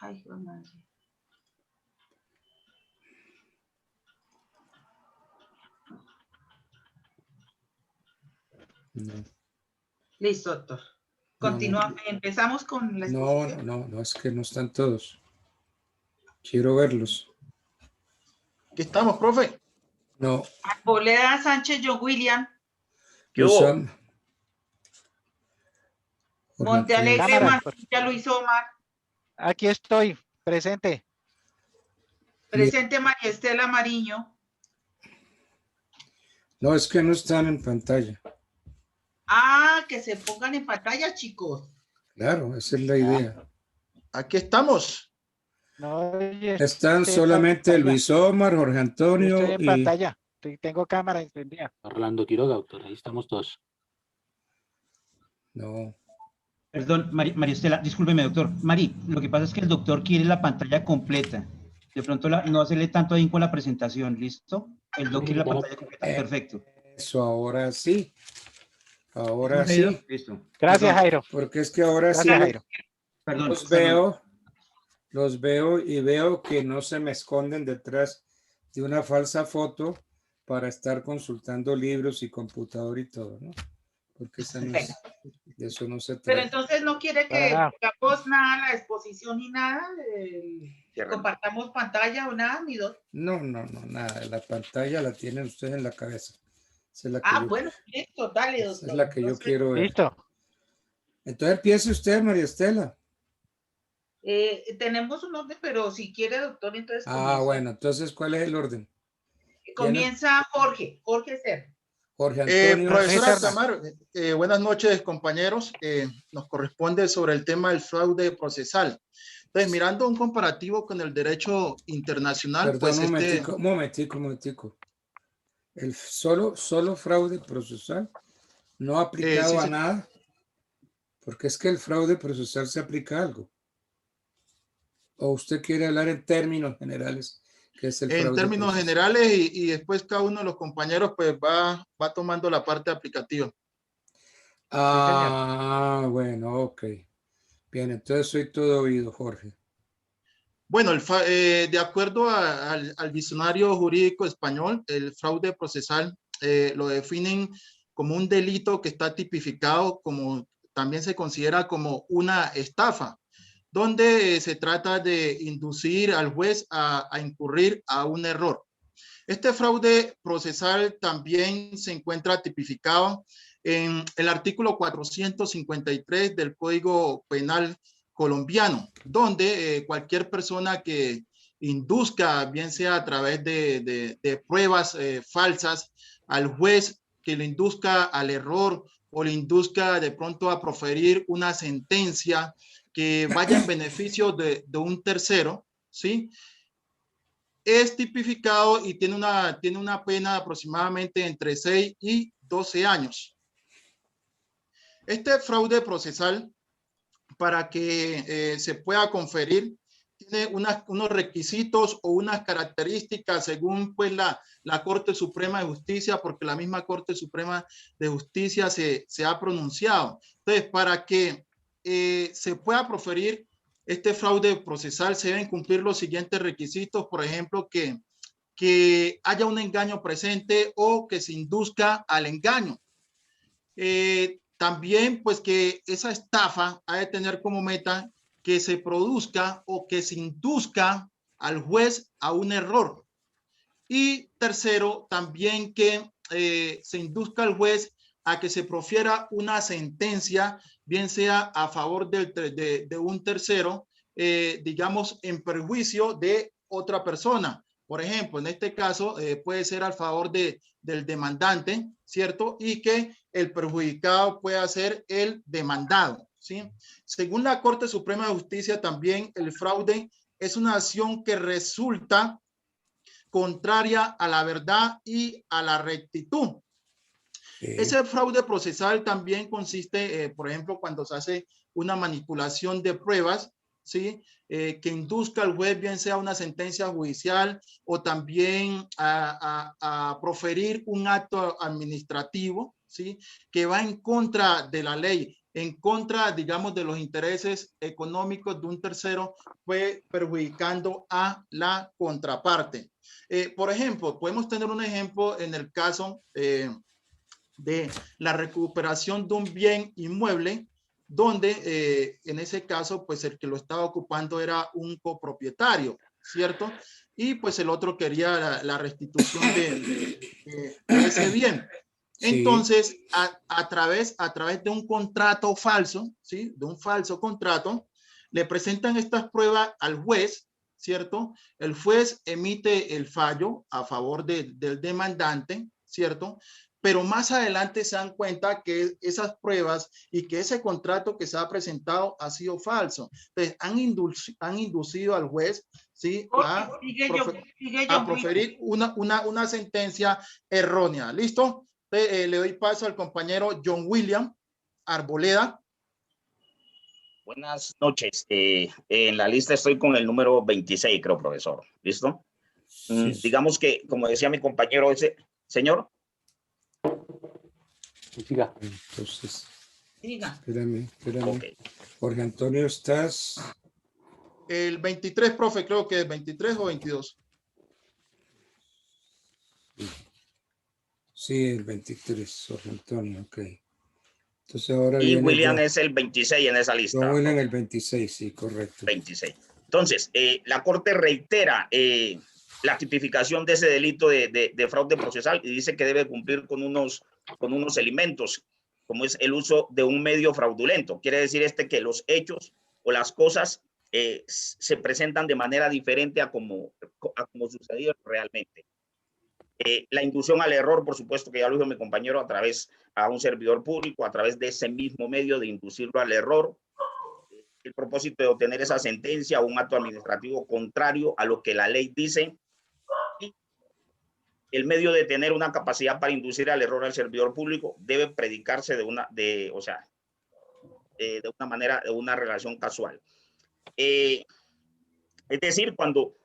Ay, madre. No, Listo, doctor. Continúa. Empezamos con la exposición. no, es que no están todos. Quiero verlos. Aquí estamos, profe. No, Arboleda Sánchez, John William. ¿Qué Luis hubo? Om- Jorge Montealegre, Antonio. Cámara. Mantilla, Luis Omar. Aquí estoy, presente. Presente María Estela Mariño. No, es que no están en pantalla. Ah, que se pongan en pantalla, chicos. Claro, esa es la idea. Aquí estamos. No, yo Están estoy en solamente pantalla. Luis Omar, Jorge Yo Antonio estoy en y pantalla. Tengo cámara encendida. Orlando Quiroga, doctor, ahí estamos todos. no. Perdón, María Estela, discúlpeme, doctor. Mari, lo que pasa es que el doctor quiere la pantalla completa. De pronto no hacerle tanto ahí con la presentación, ¿listo? El doctor quiere la pantalla completa, perfecto. Eso ahora sí. Ahora Jairo, sí. listo. Gracias, Perdón, Jairo. Porque es que ahora sí Gracias, Jairo. Perdón, los veo y veo que no se me esconden detrás de una falsa foto para estar consultando libros y computador y todo, ¿no? Porque esa no es, de eso no se Pero trata. entonces no quiere Para que nada. pongamos nada, la exposición ni nada, Cierra. compartamos pantalla o nada, ni dos. No, nada. La pantalla la tienen ustedes en la cabeza. Esa es la que Ah, yo, bueno, listo, dale, esa doctor. es la que yo Entonces, quiero ver. Listo. Entonces empiece usted, María Estela. tenemos un orden, pero si quiere, doctor, entonces Ah, bueno, entonces, ¿cuál es el orden? comienza Jorge Ser. Jorge Antonio. Profesora Serna. Tamar, buenas noches, compañeros. Nos corresponde sobre el tema del fraude procesal. Entonces, mirando un comparativo con el derecho internacional, Perdón, pues un momentico. El solo fraude procesal no aplicado sí, a sí. nada, porque es que el fraude procesal se aplica a algo. ¿O usted quiere hablar en términos generales? ¿Qué es el fraude En términos procesal? generales y después cada uno de los compañeros pues va tomando la parte aplicativa. Ah, bueno, ok. Bien, entonces soy todo oído, Jorge. Bueno, de acuerdo al diccionario jurídico español, el fraude procesal lo definen como un delito que está tipificado como, también se considera como una estafa, donde se trata de inducir al juez a incurrir a un error. Este fraude procesal también se encuentra tipificado en el artículo 453 del Código Penal colombiano, donde cualquier persona que induzca, bien sea a través de pruebas falsas, al juez que lo induzca al error o le induzca de pronto a proferir una sentencia que vaya en beneficio de un tercero, ¿sí? Es tipificado y tiene una pena aproximadamente entre 6 y 12 años. Este fraude procesal, para que se pueda conferir, tiene unos requisitos o unas características según pues la Corte Suprema de Justicia, porque la misma Corte Suprema de Justicia se ha pronunciado. Entonces, para que se pueda proferir este fraude procesal, se deben cumplir los siguientes requisitos, por ejemplo, que haya un engaño presente o que se induzca al engaño. También, pues, que esa estafa ha de tener como meta que se produzca o que se induzca al juez a un error. Y tercero, también que se induzca al juez a que se profiera una sentencia, bien sea a favor de un tercero, digamos, en perjuicio de otra persona. Por ejemplo, en este caso puede ser a favor del demandante, ¿cierto? Y que el perjudicado pueda ser el demandado, ¿sí? Según la Corte Suprema de Justicia, también el fraude es una acción que resulta contraria a la verdad y a la rectitud. Ese fraude procesal también consiste, por ejemplo, cuando se hace una manipulación de pruebas, ¿sí? Que induzca al juez, bien sea una sentencia judicial o también a proferir un acto administrativo, ¿sí? Que va en contra de la ley, en contra, digamos, de los intereses económicos de un tercero, pues perjudicando a la contraparte. Por ejemplo, podemos tener un ejemplo en el caso de la recuperación de un bien inmueble, donde en ese caso, pues el que lo estaba ocupando era un copropietario, ¿cierto? Y pues el otro quería la restitución de ese bien. Entonces, a través de un contrato falso, ¿sí? De un falso contrato, le presentan estas pruebas al juez, ¿cierto? El juez emite el fallo a favor del demandante, ¿cierto? Pero más adelante se dan cuenta que esas pruebas y que ese contrato que se ha presentado ha sido falso. Entonces, han inducido al juez, ¿sí? A proferir una sentencia errónea. ¿Listo? Entonces, le doy paso al compañero John William Arboleda. Buenas noches. En la lista estoy con el número 26, creo, profesor. ¿Listo? Sí. Digamos que, como decía mi compañero, ese señor. Siga. Entonces, Siga. Espérame. Okay. Jorge Antonio, ¿estás? El 23, profe, creo que es 23 o 22. Sí, el 23, Jorge Antonio, ok. Entonces ahora y viene William es el 26 en esa lista. No, William el 26, sí, correcto. 26. Entonces, la Corte reitera la tipificación de ese delito de fraude procesal y dice que debe cumplir con unos elementos, como es el uso de un medio fraudulento. Quiere decir que los hechos o las cosas se presentan de manera diferente a como sucedió realmente. La inducción al error, por supuesto que ya lo dijo mi compañero, a un servidor público, a través de ese mismo medio de inducirlo al error. El propósito de obtener esa sentencia o un acto administrativo contrario a lo que la ley dice. Y el medio de tener una capacidad para inducir al error al servidor público debe predicarse de una manera, de una relación casual. Es decir, cuando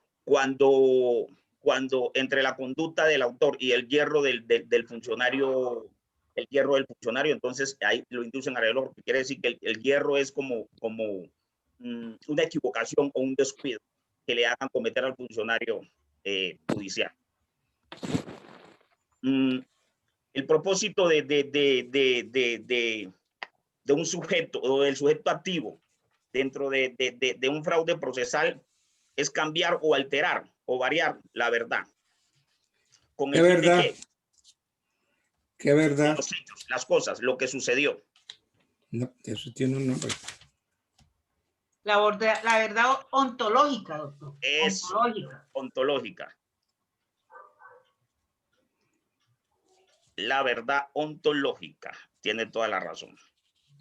entre la conducta del autor y el hierro del funcionario, entonces ahí lo inducen al error. Quiere decir que el hierro es como una equivocación o un descuido que le hagan cometer al funcionario judicial. El propósito de un sujeto o del sujeto activo dentro de un fraude procesal es cambiar o alterar o variar la verdad. ¿Qué verdad? ¿Qué verdad? Los hechos, las cosas, lo que sucedió. No, eso tiene un nombre. La verdad ontológica, doctor. Es ontológica. la verdad ontológica. Tiene toda la razón.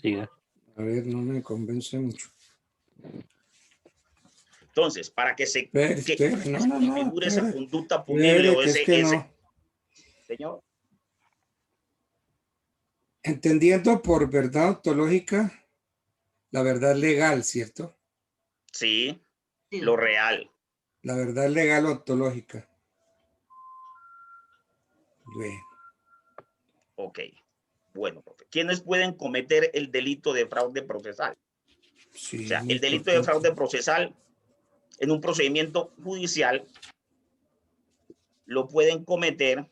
Siga. A ver, no me convence mucho. Entonces, para que se configure esa espere. conducta punible o Que es ese, que ese... no. Señor. Entendiendo por verdad ontológica, la verdad legal, ¿cierto? Sí, lo real. La verdad legal ontológica. Bien. Ok. Bueno, profe. ¿Quiénes pueden cometer el delito de fraude procesal? Sí, o sea, muy el delito de importante. fraude procesal en un procedimiento judicial lo pueden cometer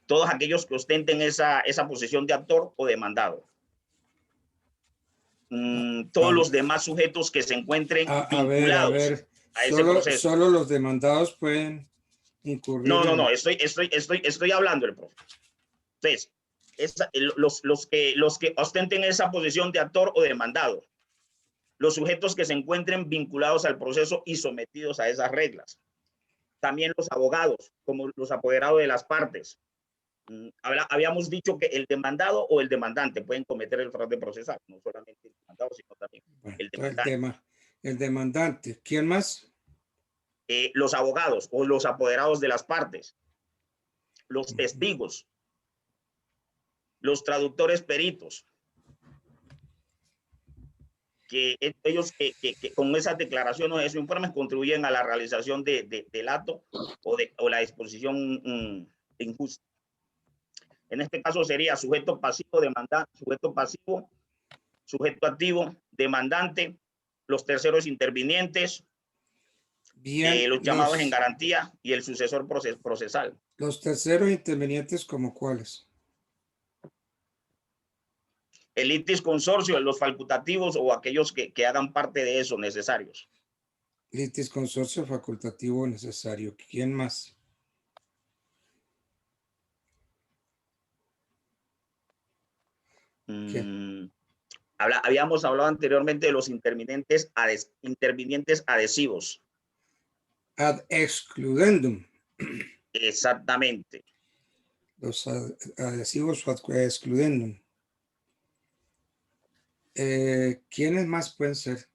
todos aquellos que ostenten esa posición de actor o demandado. Todos los demás sujetos que se encuentren vinculados a ese proceso. Solo los demandados pueden incurrir. No, estoy hablando del profe. Entonces, los que ostenten esa posición de actor o demandado, los sujetos que se encuentren vinculados al proceso y sometidos a esas reglas. También los abogados, como los apoderados de las partes. Habíamos dicho que el demandado o el demandante pueden cometer el fraude procesal, no solamente el demandado, sino también el demandante. El demandante. ¿Quién más? Los abogados o los apoderados de las partes, los testigos, los traductores peritos, que ellos que con esas declaraciones o esos informes contribuyen a la realización del acto o la disposición injusta. En este caso sería sujeto pasivo, demandante, sujeto activo, demandante, los terceros intervinientes, Bien, los llamados en garantía y el sucesor procesal. Los terceros intervinientes, ¿como cuáles? El litis consorcio, los facultativos o aquellos que hagan parte de eso necesarios. Litis consorcio facultativo necesario. ¿Quién más? Habíamos hablado anteriormente de los intervinientes adhesivos. Ad excludendum. Exactamente. Los adhesivos o ad excludendum. ¿Quiénes más pueden ser?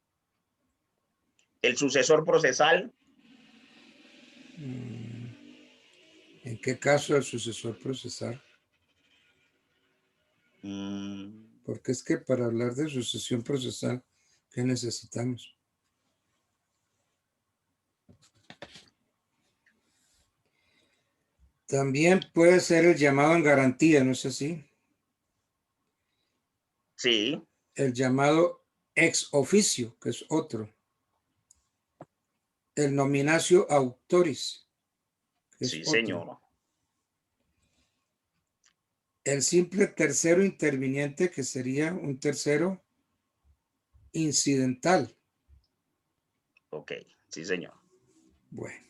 El sucesor procesal. ¿En qué caso el sucesor procesal? Porque es que para hablar de sucesión procesal, ¿qué necesitamos? También puede ser el llamado en garantía, ¿no es así? Sí. El llamado ex oficio, que es otro. El nominatio auctoris, que es sí, otro. Señor. El simple tercero interviniente, que sería un tercero incidental. Ok, sí, señor. Bueno.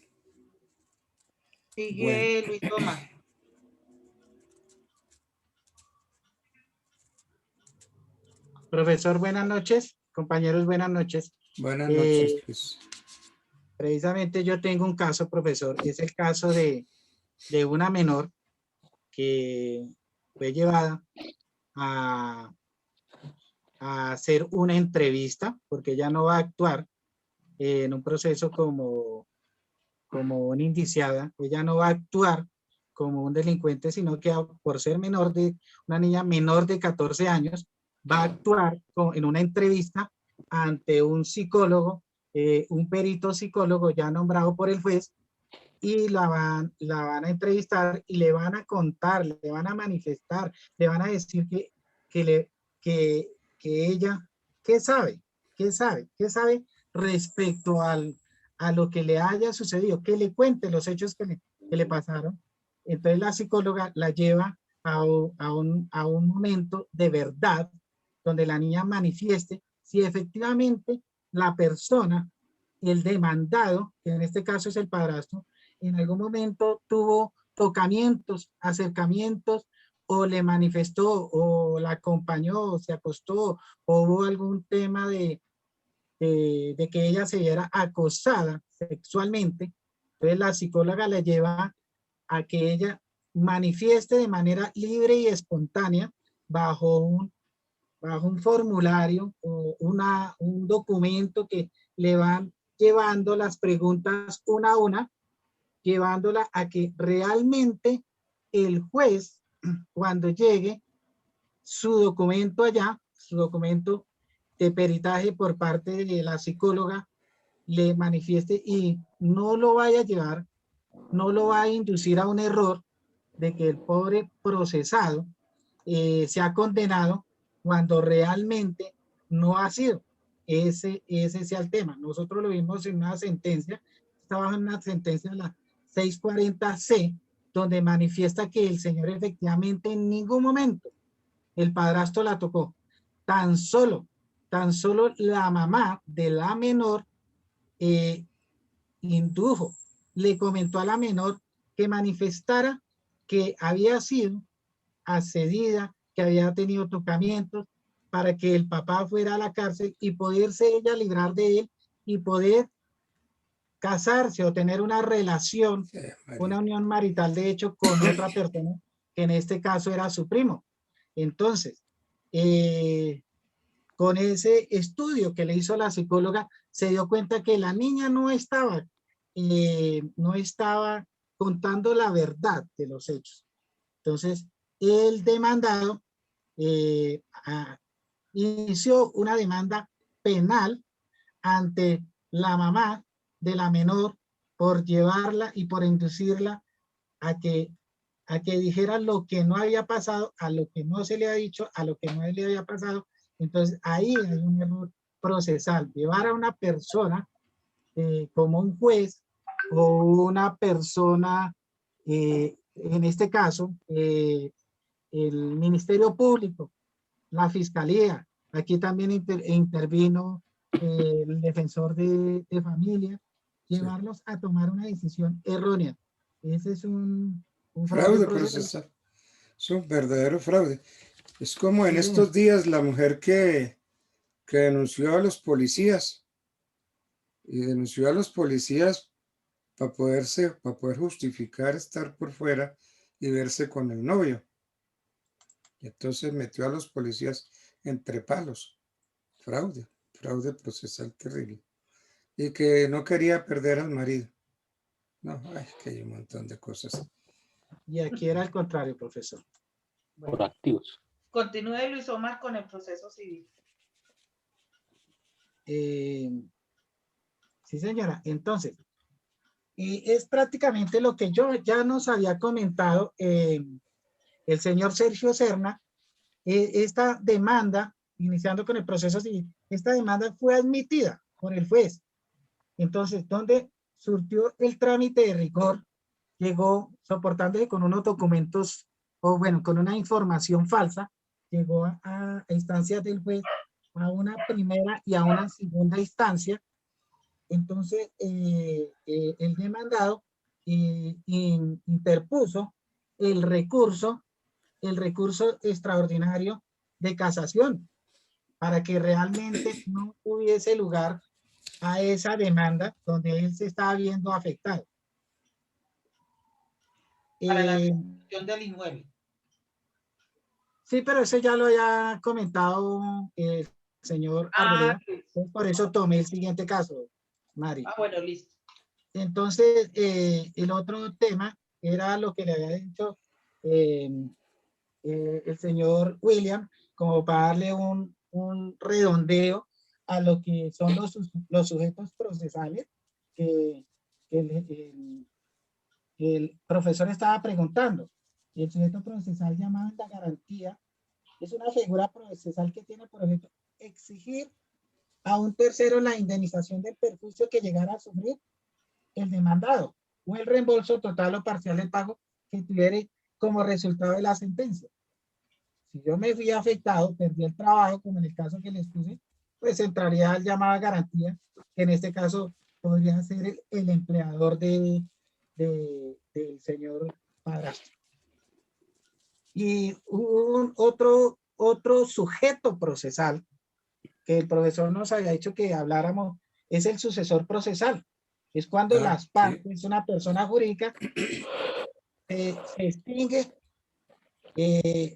Sigue Luis Tomás. Profesor, buenas noches. Compañeros, buenas noches. Buenas noches, pues. Precisamente yo tengo un caso, profesor. Es el caso de una menor que fue llevada a hacer una entrevista porque ella no va a actuar en un proceso como una indiciada. Ella no va a actuar como un delincuente, sino que por ser una niña menor de 14 años, va a actuar en una entrevista ante un psicólogo, un perito psicólogo ya nombrado por el juez, y la van a entrevistar y le van a contar, le van a manifestar, le van a decir que ella, ¿qué sabe respecto a lo que le haya sucedido? Que le cuente los hechos que le pasaron. Entonces la psicóloga la lleva a un momento de verdad, donde la niña manifieste si efectivamente la persona, el demandado, que en este caso es el padrastro, en algún momento tuvo tocamientos, acercamientos, o le manifestó, o la acompañó, o se acostó, o hubo algún tema de que ella se viera acosada sexualmente. Entonces la psicóloga la lleva a que ella manifieste de manera libre y espontánea bajo un formulario o un documento que le van llevando las preguntas una a una, llevándola a que realmente el juez, cuando llegue su documento allá, su documento de peritaje por parte de la psicóloga, le manifieste y no lo vaya a llevar, no lo va a inducir a un error de que el pobre procesado sea condenado cuando realmente no ha sido. Ese sea el tema. Nosotros lo vimos en una sentencia, estaba en una sentencia de la 640C, donde manifiesta que el señor efectivamente en ningún momento el padrastro la tocó. Tan solo la mamá de la menor indujo, le comentó a la menor que manifestara que había sido accedida, que había tenido tocamientos, para que el papá fuera a la cárcel y poderse ella librar de él y poder casarse o tener una relación, una unión marital de hecho con otra persona, que en este caso era su primo. Entonces, con ese estudio que le hizo la psicóloga, se dio cuenta que la niña no estaba contando la verdad de los hechos. Entonces, el demandado inició una demanda penal ante la mamá de la menor por llevarla y por inducirla a que dijera lo que no había pasado, a lo que no se le ha dicho, a lo que no le había pasado. Entonces, ahí hay un error procesal. Llevar a una persona como un juez o una persona, en este caso, el Ministerio Público, la Fiscalía, aquí también intervino el defensor de familia, llevarlos a tomar una decisión errónea. Ese es un fraude procesal. Es un verdadero fraude. Es como en estos días la mujer que denunció a los policías y denunció a los policías para poder justificar estar por fuera y verse con el novio. Y entonces metió a los policías entre palos. Fraude procesal terrible. Y que no quería perder al marido. No, ay, que hay un montón de cosas. Y aquí era al contrario, profesor. Por activos. Continúe, Luis Omar, con el proceso civil. Sí, señora. Entonces, es prácticamente lo que yo ya nos había comentado el señor Sergio Serna. Esta demanda, iniciando con el proceso civil, esta demanda fue admitida por el juez. Entonces, donde surtió el trámite de rigor, llegó soportándose con unos documentos, o bueno, con una información falsa, llegó a instancias del juez, a una primera y a una segunda instancia. Entonces, el demandado interpuso el recurso extraordinario de casación para que realmente no hubiese lugar a esa demanda donde él se estaba viendo afectado. Para la restitución del inmueble. Sí, pero eso ya lo había comentado el señor Arboleda. Por eso tomé el siguiente caso, Mari. Bueno, listo. Entonces, el otro tema era lo que le había dicho el señor William, como para darle un redondeo a lo que son los sujetos procesales que el profesor estaba preguntando. El sujeto procesal llamado en la garantía es una figura procesal que tiene por objeto exigir a un tercero la indemnización del perjuicio que llegara a sufrir el demandado o el reembolso total o parcial del pago que tuviera como resultado de la sentencia. Si yo me fui afectado, perdí el trabajo, como en el caso que les puse, pues entraría al llamado a garantía, que en este caso podría ser el empleador del señor padrastro. Y otro sujeto procesal que el profesor nos había dicho que habláramos es el sucesor procesal. Es cuando las partes, una persona jurídica, se extingue,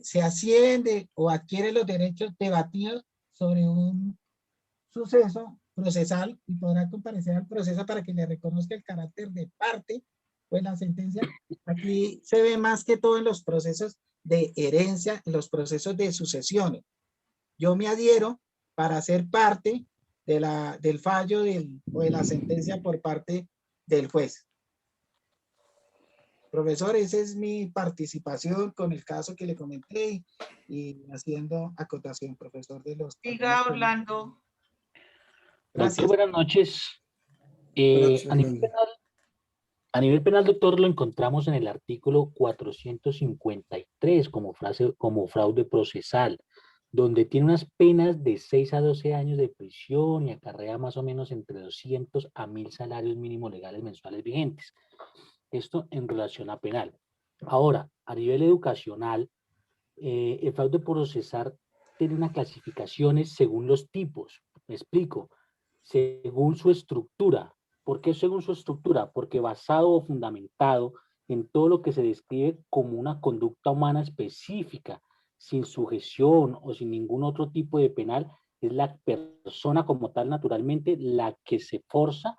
se asciende o adquiere los derechos debatidos sobre un suceso procesal y podrá comparecer al proceso para que le reconozca el carácter de parte, pues la sentencia aquí se ve más que todo en los procesos de herencia, en los procesos de sucesiones. Yo me adhiero para ser parte de del fallo o de la sentencia por parte del juez. Profesor, esa es mi participación con el caso que le comenté y haciendo acotación, profesor, de los... Siga, Orlando. Gracias. Doctor, buenas noches. Gracias, A nivel penal, doctor, lo encontramos en el artículo 453 como fraude procesal, donde tiene unas penas de 6 a 12 años de prisión y acarrea más o menos entre 200 a 1000 salarios mínimos legales mensuales vigentes. Esto en relación a penal. Ahora, a nivel educacional, el fraude procesal tiene unas clasificaciones según los tipos. Me explico. Según su estructura. ¿Por qué según su estructura? Porque basado o fundamentado en todo lo que se describe como una conducta humana específica, sin sujeción o sin ningún otro tipo de penal, es la persona como tal naturalmente la que se forza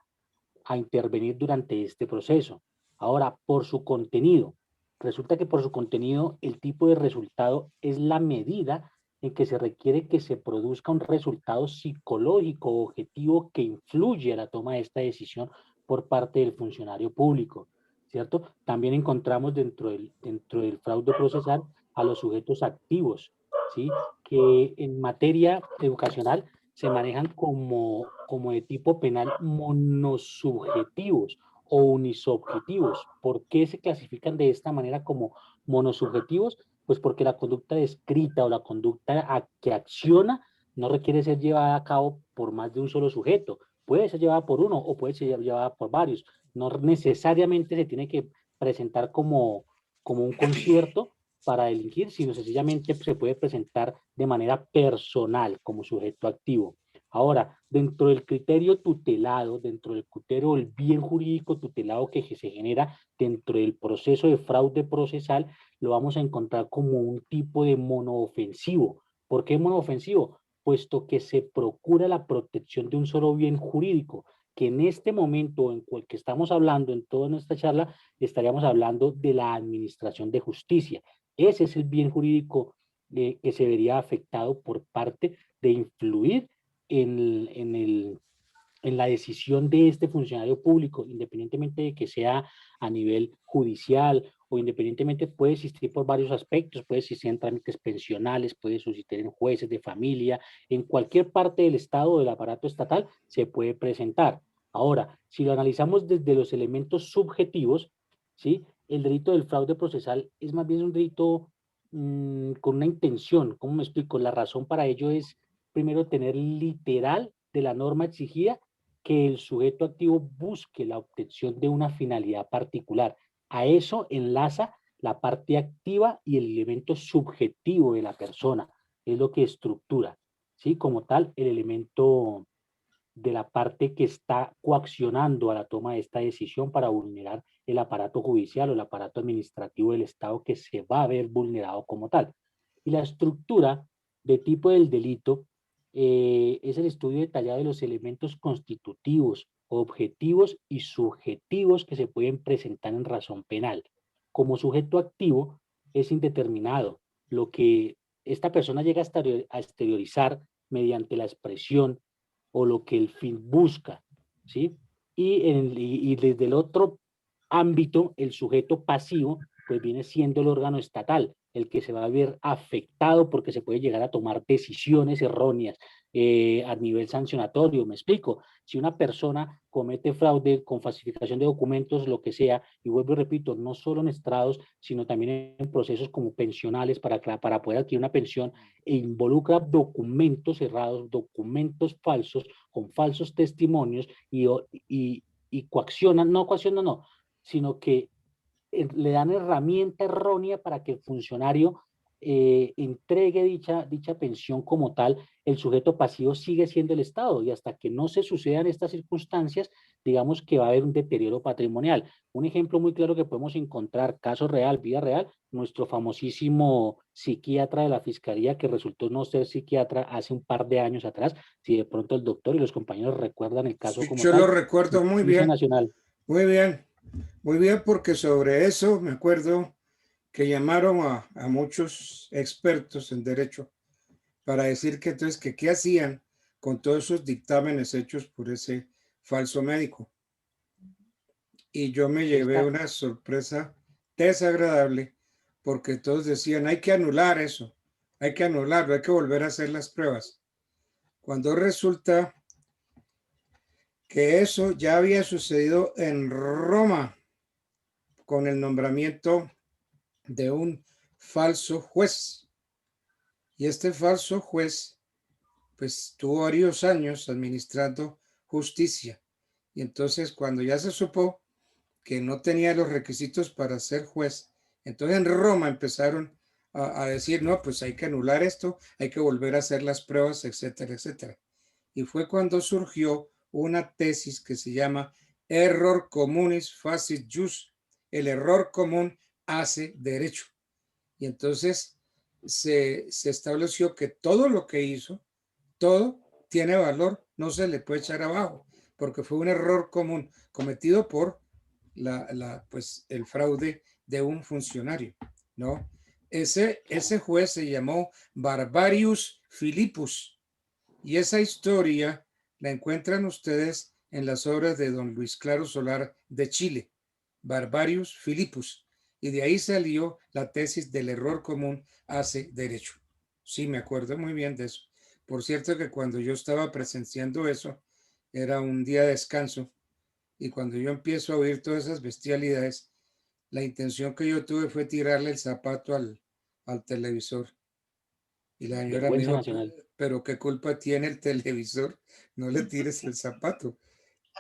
a intervenir durante este proceso. Ahora, por su contenido, resulta que por su contenido el tipo de resultado es la medida en que se requiere que se produzca un resultado psicológico o objetivo que influye a la toma de esta decisión por parte del funcionario público, ¿cierto? También encontramos dentro del fraude procesal a los sujetos activos, ¿sí? Que en materia educacional se manejan como de tipo penal monosubjetivos o unisubjetivos. ¿Por qué se clasifican de esta manera como monosubjetivos? Pues porque la conducta descrita o la conducta que acciona no requiere ser llevada a cabo por más de un solo sujeto. Puede ser llevada por uno o puede ser llevada por varios. No necesariamente se tiene que presentar como un concierto para delinquir, sino sencillamente se puede presentar de manera personal como sujeto activo. Ahora, dentro del criterio tutelado, dentro del criterio del bien jurídico tutelado que se genera dentro del proceso de fraude procesal, lo vamos a encontrar como un tipo de monoofensivo. ¿Por qué monoofensivo? Puesto que se procura la protección de un solo bien jurídico, que en este momento en el que estamos hablando, en toda nuestra charla, estaríamos hablando de la administración de justicia. Ese es el bien jurídico que se vería afectado por parte de influir en la decisión de este funcionario público, independientemente de que sea a nivel judicial o independientemente, puede existir por varios aspectos, puede existir en trámites pensionales, puede suscitar en jueces de familia, en cualquier parte del Estado o del aparato estatal se puede presentar. Ahora, si lo analizamos desde los elementos subjetivos, ¿sí? El delito del fraude procesal es más bien un delito con una intención. ¿Cómo me explico? La razón para ello es, primero, tener literal de la norma exigida que el sujeto activo busque la obtención de una finalidad particular. A eso enlaza la parte activa y el elemento subjetivo de la persona. Es lo que estructura, ¿sí? Como tal, el elemento de la parte que está coaccionando a la toma de esta decisión para vulnerar el aparato judicial o el aparato administrativo del Estado que se va a ver vulnerado como tal. Y la estructura de tipo del delito es el estudio detallado de los elementos constitutivos, objetivos y subjetivos que se pueden presentar en razón penal. Como sujeto activo es indeterminado, lo que esta persona llega a exteriorizar mediante la expresión o lo que el fin busca, ¿sí? Y desde el otro ámbito, el sujeto pasivo, pues viene siendo el órgano estatal, el que se va a ver afectado porque se puede llegar a tomar decisiones erróneas a nivel sancionatorio. Me explico, si una persona comete fraude con falsificación de documentos, lo que sea, y vuelvo y repito, no solo en estrados, sino también en procesos como pensionales para poder adquirir una pensión, e involucra documentos errados, documentos falsos, con falsos testimonios y coaccionan, no, sino que le dan herramienta errónea para que el funcionario entregue dicha pensión como tal, el sujeto pasivo sigue siendo el Estado, y hasta que no se sucedan estas circunstancias, digamos que va a haber un deterioro patrimonial. Un ejemplo muy claro que podemos encontrar, caso real, vida real, nuestro famosísimo psiquiatra de la Fiscalía, que resultó no ser psiquiatra hace un par de años atrás. Si de pronto el doctor y los compañeros recuerdan el caso Sí, como yo tal. lo recuerdo muy Justicia bien. Nacional. Muy bien, porque sobre eso me acuerdo que llamaron a muchos expertos en derecho para decir que entonces que qué hacían con todos esos dictámenes hechos por ese falso médico. Y yo me llevé una sorpresa desagradable porque todos decían, hay que anular eso, hay que anularlo, hay que volver a hacer las pruebas. Cuando resulta que eso ya había sucedido en Roma con el nombramiento de un falso juez. Y este falso juez, pues tuvo varios años administrando justicia. Y entonces cuando ya se supo que no tenía los requisitos para ser juez, entonces en Roma empezaron a decir, no, pues hay que anular esto, hay que volver a hacer las pruebas, etcétera, etcétera. Y fue cuando surgió una tesis que se llama Error communis facit jus, el error común hace derecho. Y entonces se estableció que todo lo que hizo, todo tiene valor, no se le puede echar abajo, porque fue un error común cometido por pues, el fraude de un funcionario, ¿no? Ese juez se llamó Barbarius Philippus, y esa historia la encuentran ustedes en las obras de don Luis Claro Solar de Chile, Barbarius Philippus, y de ahí salió la tesis del error común hace derecho. Sí, me acuerdo muy bien de eso. Por cierto que cuando yo estaba presenciando eso, era un día de descanso, y cuando yo empiezo a oír todas esas bestialidades, la intención que yo tuve fue tirarle el zapato al televisor. Y la señora me dijo, pero ¿qué culpa tiene el televisor? No le tires el zapato,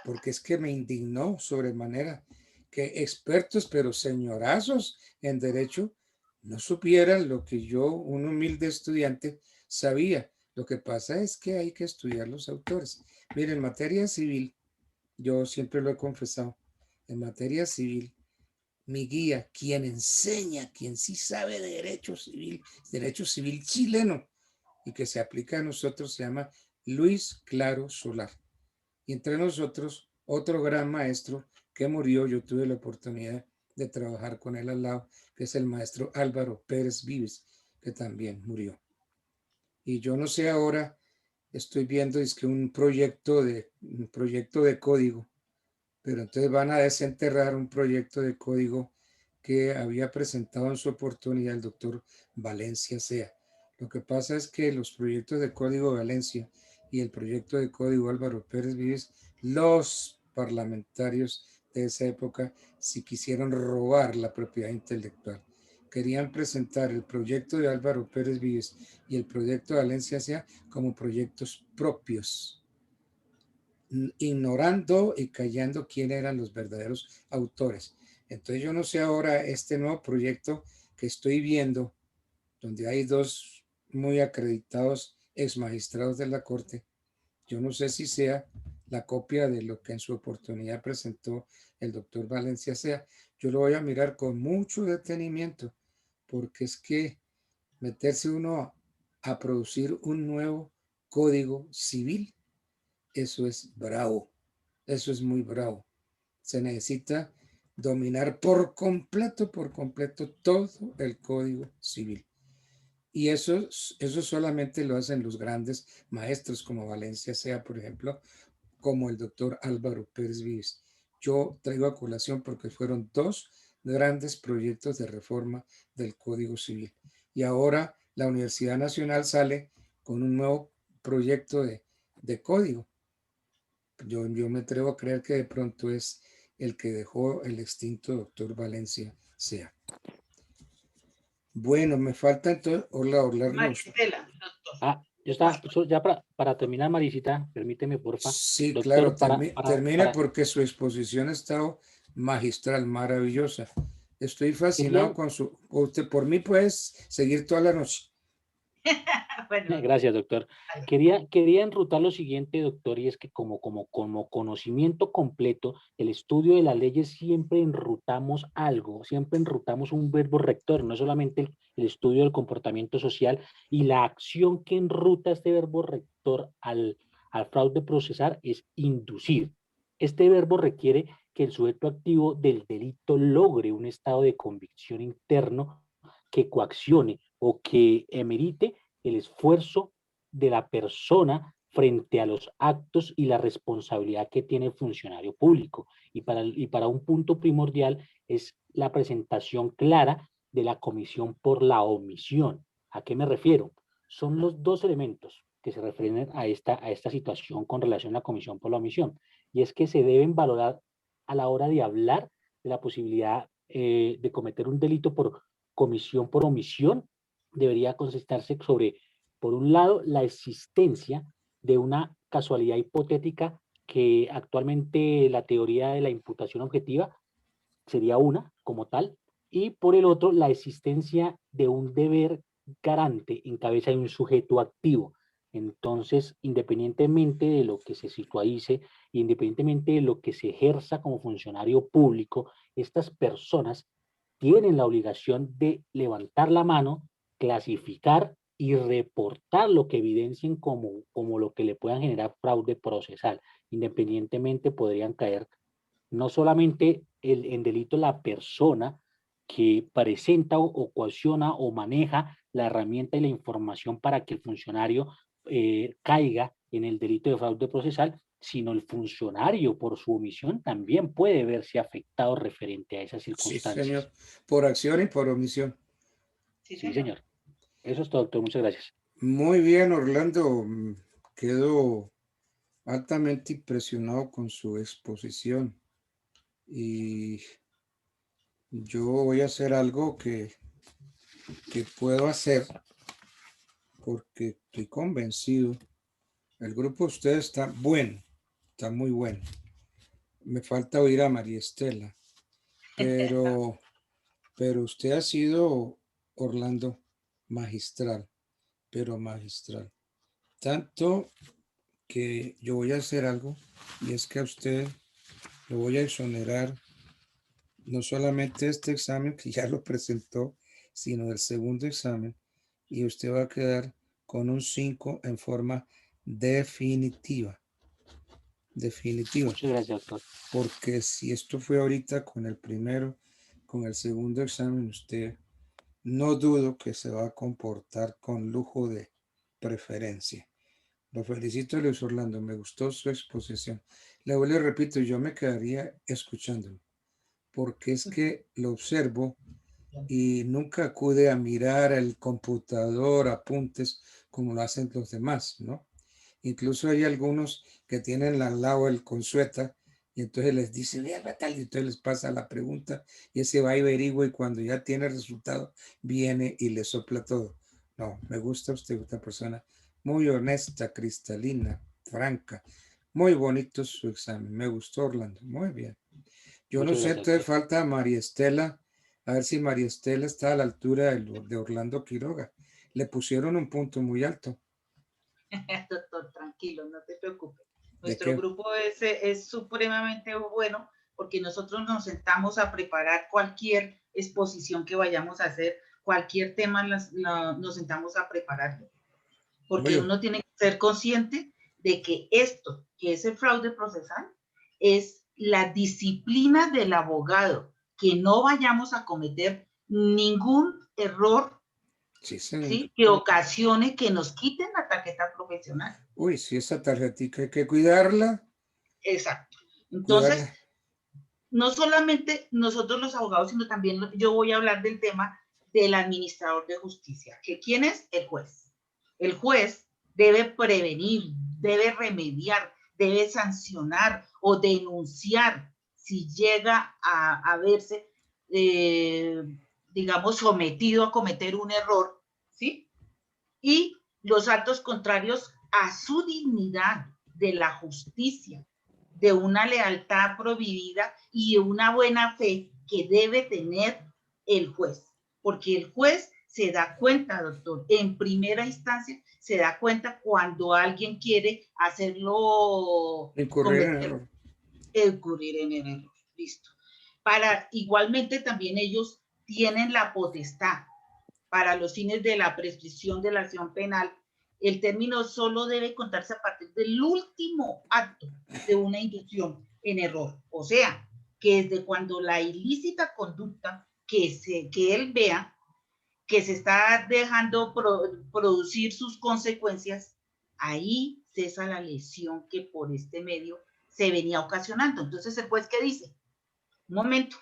porque es que me indignó sobremanera que expertos, pero señorazos en derecho, no supieran lo que yo, un humilde estudiante, sabía. Lo que pasa es que hay que estudiar los autores. Miren, en materia civil, yo siempre lo he confesado, en materia civil, mi guía, quien enseña, quien sí sabe de derecho civil chileno, y que se aplica a nosotros, se llama Luis Claro Solar. Y entre nosotros, otro gran maestro que murió, yo tuve la oportunidad de trabajar con él al lado, que es el maestro Álvaro Pérez Vives, que también murió. Y yo no sé ahora, estoy viendo es que un proyecto de código, pero entonces van a desenterrar un proyecto de código que había presentado en su oportunidad el doctor Valencia Sea. Lo que pasa es que los proyectos de código Valencia y el proyecto de código Álvaro Pérez Vives, los parlamentarios de esa época, si quisieron robar la propiedad intelectual, querían presentar el proyecto de Álvaro Pérez Vives y el proyecto de Valencia Sea como proyectos propios, ignorando y callando quién eran los verdaderos autores. Entonces yo no sé ahora este nuevo proyecto que estoy viendo, donde hay dos muy acreditados ex magistrados de la Corte, yo no sé si sea la copia de lo que en su oportunidad presentó el doctor Valencia Sea. Yo lo voy a mirar con mucho detenimiento, porque es que meterse uno a producir un nuevo código civil, eso es bravo, eso es muy bravo. Se necesita dominar por completo todo el código civil. Y eso solamente lo hacen los grandes maestros como Valencia Sea, por ejemplo, como el doctor Álvaro Pérez Vives. Yo traigo a colación porque fueron dos grandes proyectos de reforma del Código Civil. Y ahora la Universidad Nacional sale con un nuevo proyecto de código. Yo me atrevo a creer que de pronto es el que dejó el extinto doctor Valencia Sea. Bueno, me falta entonces hablarnos. Yo estaba, ya para terminar, Maricita, permíteme, porfa. Sí, doctor, claro, termine porque su exposición ha estado magistral, maravillosa. Estoy fascinado con su... Usted por mí puedes seguir toda la noche. Bueno, Gracias, doctor. Quería enrutar lo siguiente, doctor, y es que como conocimiento completo, el estudio de las leyes siempre enrutamos algo, siempre enrutamos un verbo rector, no solamente el estudio del comportamiento social y la acción que enruta este verbo rector al fraude procesal es inducir. Este verbo requiere que el sujeto activo del delito logre un estado de convicción interno que coaccione o que emerite el esfuerzo de la persona frente a los actos y la responsabilidad que tiene el funcionario público. Y para un punto primordial es la presentación clara de la comisión por la omisión. ¿A qué me refiero? Son los dos elementos que se refieren a esta situación con relación a la comisión por la omisión. Y es que se deben valorar a la hora de hablar de la posibilidad de cometer un delito por comisión por omisión. Debería consistirse sobre, por un lado, la existencia de una casualidad hipotética que actualmente la teoría de la imputación objetiva sería una como tal, y por el otro, la existencia de un deber garante en cabeza de un sujeto activo. Entonces, independientemente de lo que se situalice, independientemente de lo que se ejerza como funcionario público, estas personas tienen la obligación de levantar la mano, clasificar y reportar lo que evidencien como lo que le puedan generar fraude procesal. Independientemente podrían caer no solamente en delito la persona que presenta o coacciona o maneja la herramienta y la información para que el funcionario caiga en el delito de fraude procesal, sino el funcionario por su omisión también puede verse afectado referente a esas circunstancias. Sí, señor. Por acción y por omisión. Sí, señor. Eso es todo, doctor. Muchas gracias. Muy bien, Orlando. Quedo altamente impresionado con su exposición. Y yo voy a hacer algo que puedo hacer porque estoy convencido. El grupo de ustedes está bueno, está muy bueno. Me falta oír a María Estela, pero usted ha sido, Orlando, magistral, pero magistral. Tanto que yo voy a hacer algo, y es que a usted lo voy a exonerar no solamente este examen que ya lo presentó, sino el segundo examen, y usted va a quedar con un 5 en forma definitiva. Definitiva. Muchas gracias, doctor. Porque si esto fue ahorita con el primero, con el segundo examen, usted no dudo que se va a comportar con lujo de preferencia. Lo felicito, Luis Orlando, me gustó su exposición. Le repito, yo me quedaría escuchándolo, porque es que lo observo y nunca acude a mirar el computador, apuntes, como lo hacen los demás, ¿no? Incluso hay algunos que tienen al lado el consueta y entonces les dice, mira tal, y entonces les pasa la pregunta y ese va y averigua y cuando ya tiene el resultado viene y le sopla todo. No, me gusta usted, una persona muy honesta, cristalina, franca. Muy bonito su examen, me gustó, Orlando, muy bien. Yo no sé, te falta María Estela, a ver si María Estela está a la altura de Orlando Quiroga. Le pusieron un punto muy alto. Doctor, tranquilo, no te preocupes. Nuestro grupo es supremamente bueno porque nosotros nos sentamos a preparar cualquier exposición que vayamos a hacer, cualquier tema nos sentamos a prepararlo. Porque uno tiene que ser consciente de que esto, que es el fraude procesal, es la disciplina del abogado, que no vayamos a cometer ningún error ¿sí? Que ocasione que nos quiten la tarjeta profesional. Uy, si esa tarjetita hay que cuidarla. Exacto. Entonces, no solamente nosotros los abogados, sino también yo voy a hablar del tema del administrador de justicia. ¿Que quién es? El juez. El juez debe prevenir, debe remediar, debe sancionar o denunciar si llega a verse digamos, sometido a cometer un error, ¿sí? Y los actos contrarios a su dignidad de la justicia, de una lealtad prohibida y una buena fe que debe tener el juez, porque el juez se da cuenta, doctor, en primera instancia se da cuenta cuando alguien quiere hacerlo Incurrir en error. Incurrir en el error. Listo. Igualmente también ellos tienen la potestad para los fines de la prescripción de la acción penal. El término solo debe contarse a partir del último acto de una inducción en error. O sea, que desde cuando la ilícita conducta que él vea que se está dejando producir sus consecuencias, ahí cesa la lesión que por este medio se venía ocasionando. Entonces el juez, ¿qué dice? Un momento,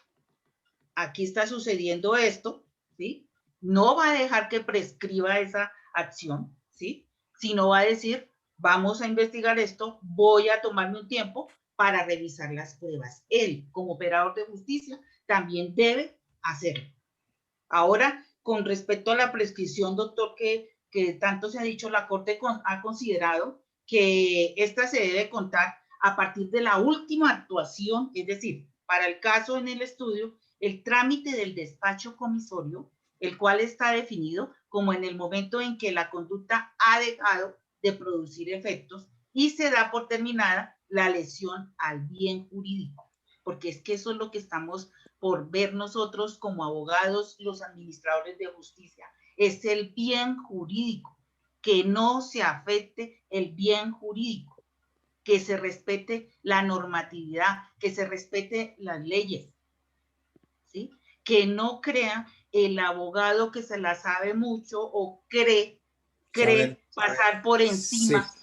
aquí está sucediendo esto, ¿sí? No va a dejar que prescriba esa acción, ¿sí? Sino va a decir, vamos a investigar esto, voy a tomarme un tiempo para revisar las pruebas. Él, como operador de justicia, también debe hacerlo. Ahora, con respecto a la prescripción, doctor, que tanto se ha dicho, la Corte ha considerado que esta se debe contar a partir de la última actuación, es decir, para el caso en el estudio, el trámite del despacho comisorio, el cual está definido como en el momento en que la conducta ha dejado de producir efectos y se da por terminada la lesión al bien jurídico, porque es que eso es lo que estamos por ver nosotros como abogados, los administradores de justicia, es el bien jurídico, que no se afecte el bien jurídico, que se respete la normatividad, que se respete las leyes, ¿sí? Que no crea el abogado que se la sabe mucho o cree pasar por encima, sí,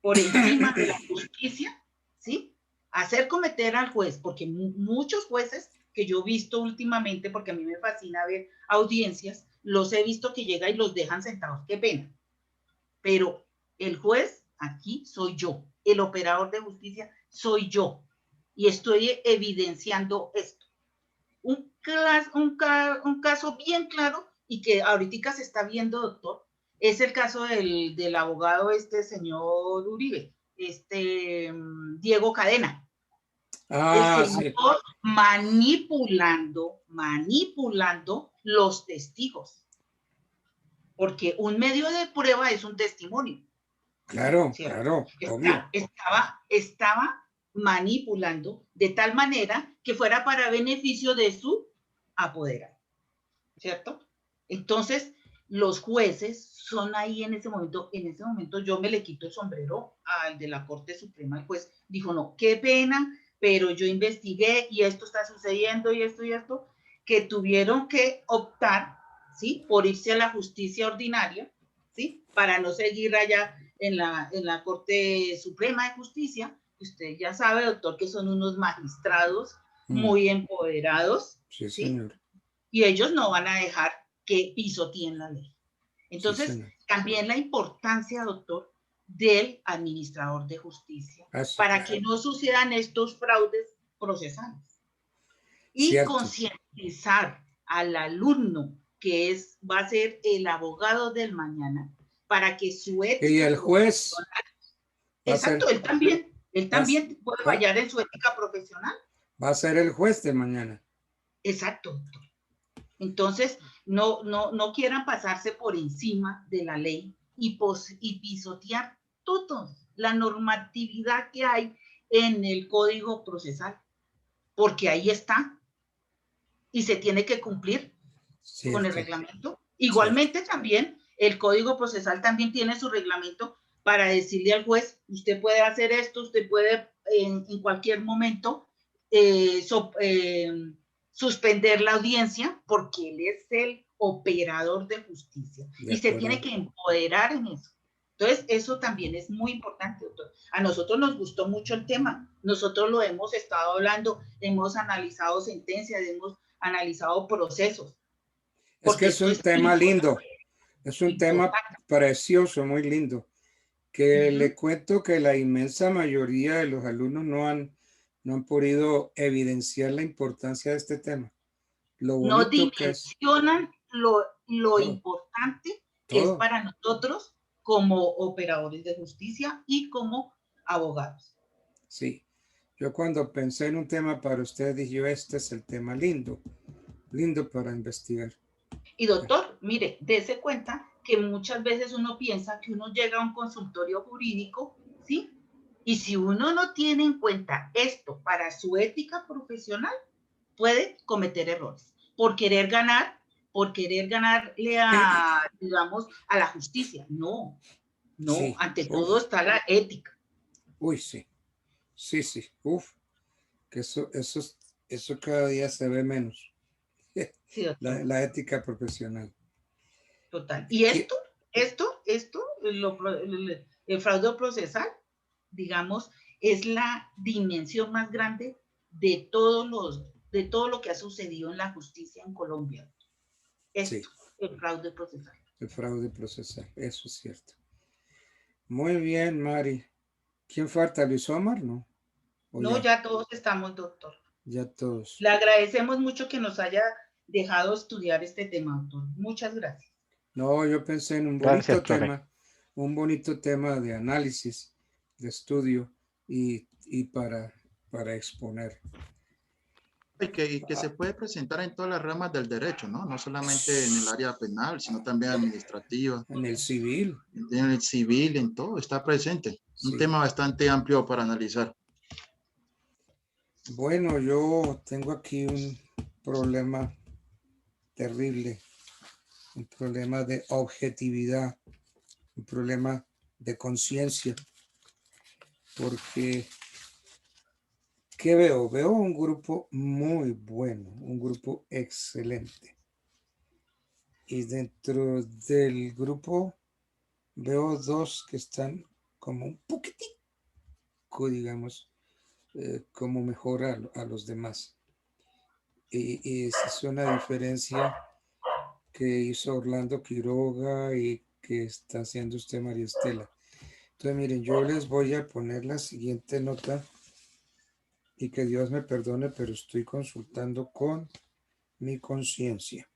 por encima de la justicia, ¿sí? Hacer cometer al juez, porque muchos jueces que yo he visto últimamente, porque a mí me fascina ver audiencias, los he visto que llegan y los dejan sentados, qué pena. Pero el juez aquí soy yo, el operador de justicia soy yo, y estoy evidenciando esto. Un caso bien claro y que ahorita se está viendo, doctor, es el caso del abogado señor Uribe, Diego Cadena. El señor sí, manipulando los testigos. Porque un medio de prueba es un testimonio. Claro, ¿cierto? Claro, obvio. Estaba manipulando de tal manera que fuera para beneficio de su apoderado, ¿cierto? Entonces, los jueces son ahí en ese momento yo me le quito el sombrero al de la Corte Suprema. El juez dijo, no, qué pena, pero yo investigué y esto está sucediendo y esto, que tuvieron que optar, ¿sí? Por irse a la justicia ordinaria, ¿sí? Para no seguir allá en la Corte Suprema de Justicia. Usted ya sabe, doctor, que son unos magistrados muy empoderados, sí, señor. ¿sí? Y ellos no van a dejar que pisoteen la ley. Entonces, sí, también la importancia, doctor, del administrador de justicia, para que no sucedan estos fraudes procesales. Y concientizar al alumno, que va a ser el abogado del mañana, para que su ética... Y el juez... Exacto, él también puede fallar en su ética profesional. Va a ser el juez de mañana. Exacto, doctor. Entonces, no quieran pasarse por encima de la ley y pisotear toda la normatividad que hay en el Código Procesal, porque ahí está y se tiene que cumplir con el reglamento. Igualmente también el Código Procesal también tiene su reglamento para decirle al juez, usted puede hacer esto, usted puede en cualquier momento suspender la audiencia porque él es el operador de justicia y se tiene que empoderar en eso. Entonces, eso también es muy importante, doctor. A nosotros nos gustó mucho el tema. Nosotros lo hemos estado hablando, hemos analizado sentencias, hemos analizado procesos. Es que es un tema lindo. Es un tema precioso, muy lindo. Que le cuento que la inmensa mayoría de los alumnos no han podido evidenciar la importancia de este tema. No dimensionan lo importante que es para nosotros como operadores de justicia y como abogados. Sí, yo cuando pensé en un tema para usted dije, este es el tema lindo. lindo para investigar. Y doctor, mire, dése cuenta que muchas veces uno piensa que uno llega a un consultorio jurídico, ¿sí? Y si uno no tiene en cuenta esto para su ética profesional, puede cometer errores por querer ganarle a, digamos, a la justicia. No, no, Sí. ante todo está la ética. Uy, sí. Sí, sí. Uf. Que eso cada día se ve menos. Sí, doctor. La ética profesional. Total. Y el fraude procesal, digamos, es la dimensión más grande de todo lo que ha sucedido en la justicia en Colombia. Esto, sí. El fraude procesal. El fraude procesal, eso es cierto. Muy bien, Mari. ¿Quién falta? ¿Luis Omar? No. No, ya todos estamos, doctor. Ya todos. Le agradecemos mucho que nos haya dejado estudiar este tema, doctor. Muchas gracias. No, yo pensé en un bonito tema, un bonito tema de análisis, de estudio y para exponer. Y que se puede presentar en todas las ramas del derecho, ¿no? No solamente en el área penal, sino también administrativa. En el civil. En el civil, en todo, está presente. Sí. Un tema bastante amplio para analizar. Bueno, yo tengo aquí un problema terrible, un problema de objetividad, un problema de conciencia, porque ¿qué veo? Veo un grupo muy bueno, un grupo excelente. Y dentro del grupo veo dos que están como un poquitico, digamos, como mejor a los demás. Y esa es una diferencia que hizo Orlando Quiroga y que está haciendo usted, María Estela. Entonces, miren, yo les voy a poner la siguiente nota y que Dios me perdone, pero estoy consultando con mi conciencia.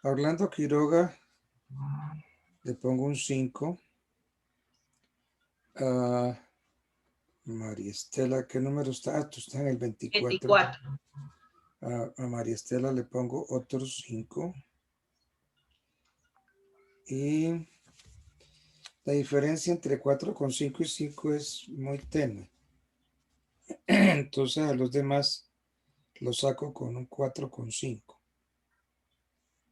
A Orlando Quiroga le pongo un 5. A María Estela, ¿qué número está? Ah, tú estás en el 24. 24. A María Estela le pongo otros 5. Y la diferencia entre 4,5 y 5 es muy tenue. Entonces a los demás los saco con un 4,5.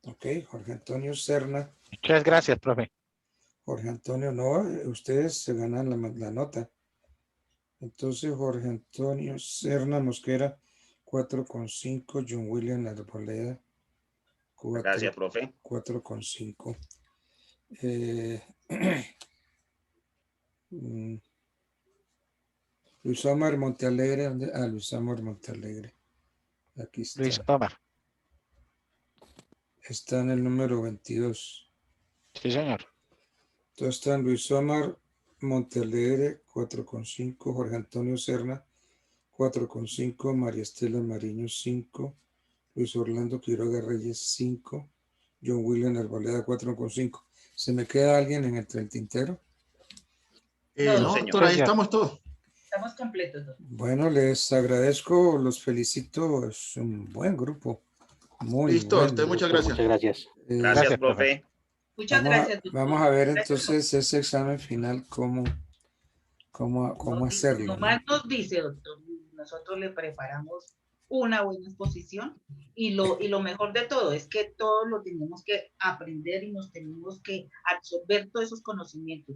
Ok, Jorge Antonio Serna. Muchas gracias, profe. Jorge Antonio, no, ustedes se ganan la nota. Entonces Jorge Antonio Serna Mosquera, 4,5. John William Arboleda, 4, gracias, profe. 4,5. Luis Omar Montealegre, ¿dónde? Ah, Luis Omar Montealegre. Aquí está. Luis Omar. Está en el número 22. Sí, señor. Entonces están Luis Omar Montealegre, 4,5. Jorge Antonio Serna, 4,5. María Estela Mariño, 5. Luis Orlando Quiroga Reyes, 5. John William Arboleda, 4,5. ¿Se me queda alguien en el tintero? No, doctor, ahí estamos todos. Estamos completos. Doctor. Bueno, les agradezco, los felicito. Es un buen grupo. Muy listo, buen usted, grupo. muchas gracias. Muchas gracias. Gracias, profe. Muchas gracias. Vamos a ver entonces ese examen final, cómo hacerlo. Nomás nos dice, doctor, nosotros le preparamos una buena exposición y lo mejor de todo es que todos lo tenemos que aprender y nos tenemos que absorber todos esos conocimientos.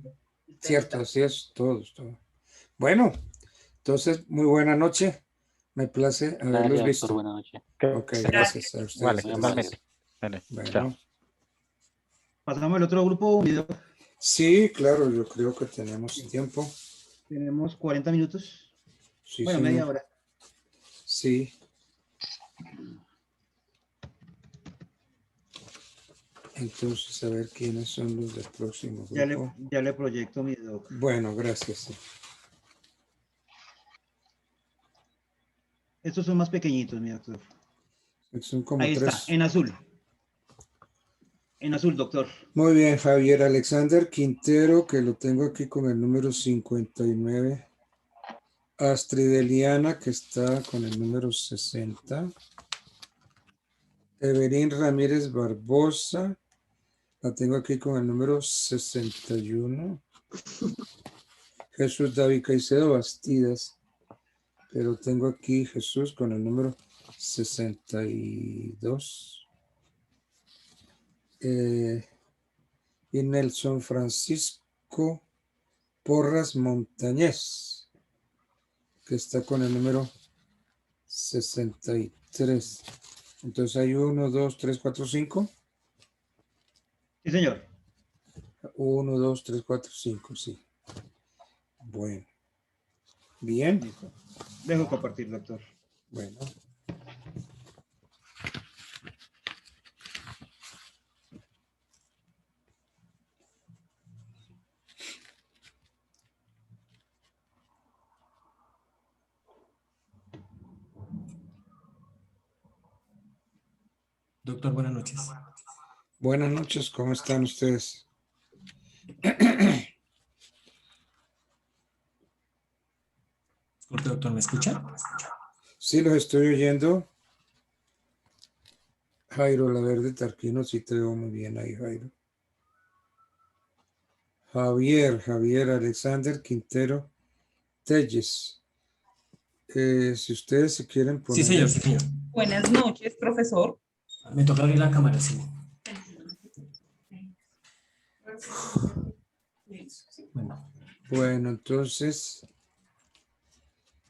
Cierto, así es, todos. Bueno, entonces, muy buena noche. Me place haberlos visto. Doctor, buena noche. Ok, gracias a ustedes. Vale, bueno. Chao. ¿Pasamos al otro grupo video? Sí, claro, yo creo que tenemos tiempo. Tenemos 40 minutos. Sí, bueno, sí, media hora. Sí. Entonces, a ver quiénes son los del próximo grupo. Ya le proyecto mi doc. Bueno, gracias. Estos son más pequeñitos, mi doctor. Son como ahí 3. Está, en azul. En azul, doctor. Muy bien, Javier Alexander Quintero, que lo tengo aquí con el número 59. Astrid Eliana, que está con el número 60. Evelyn Ramírez Barbosa. La tengo aquí con el número 61. Jesús David Caicedo Bastidas. Pero tengo aquí Jesús con el número 62. Y Nelson Francisco Porras Montañez, que está con el número 63. Entonces hay 1, 2, 3, 4, 5. Sí, señor. 1, 2, 3, 4, 5, sí. Bueno. Bien. Listo. Dejo compartir, doctor. Bueno. Doctor, buenas noches. Buenas noches, ¿cómo están ustedes? Disculpe, doctor, ¿me escucha? Sí, los estoy oyendo. Jairo Laverde Tarquino, sí te veo muy bien ahí, Jairo. Javier Alexander Quintero Telles. Si ustedes se quieren poner... Sí, señor, sí, señor. Buenas noches, profesor. Me toca abrir la cámara, sí. Bueno, entonces,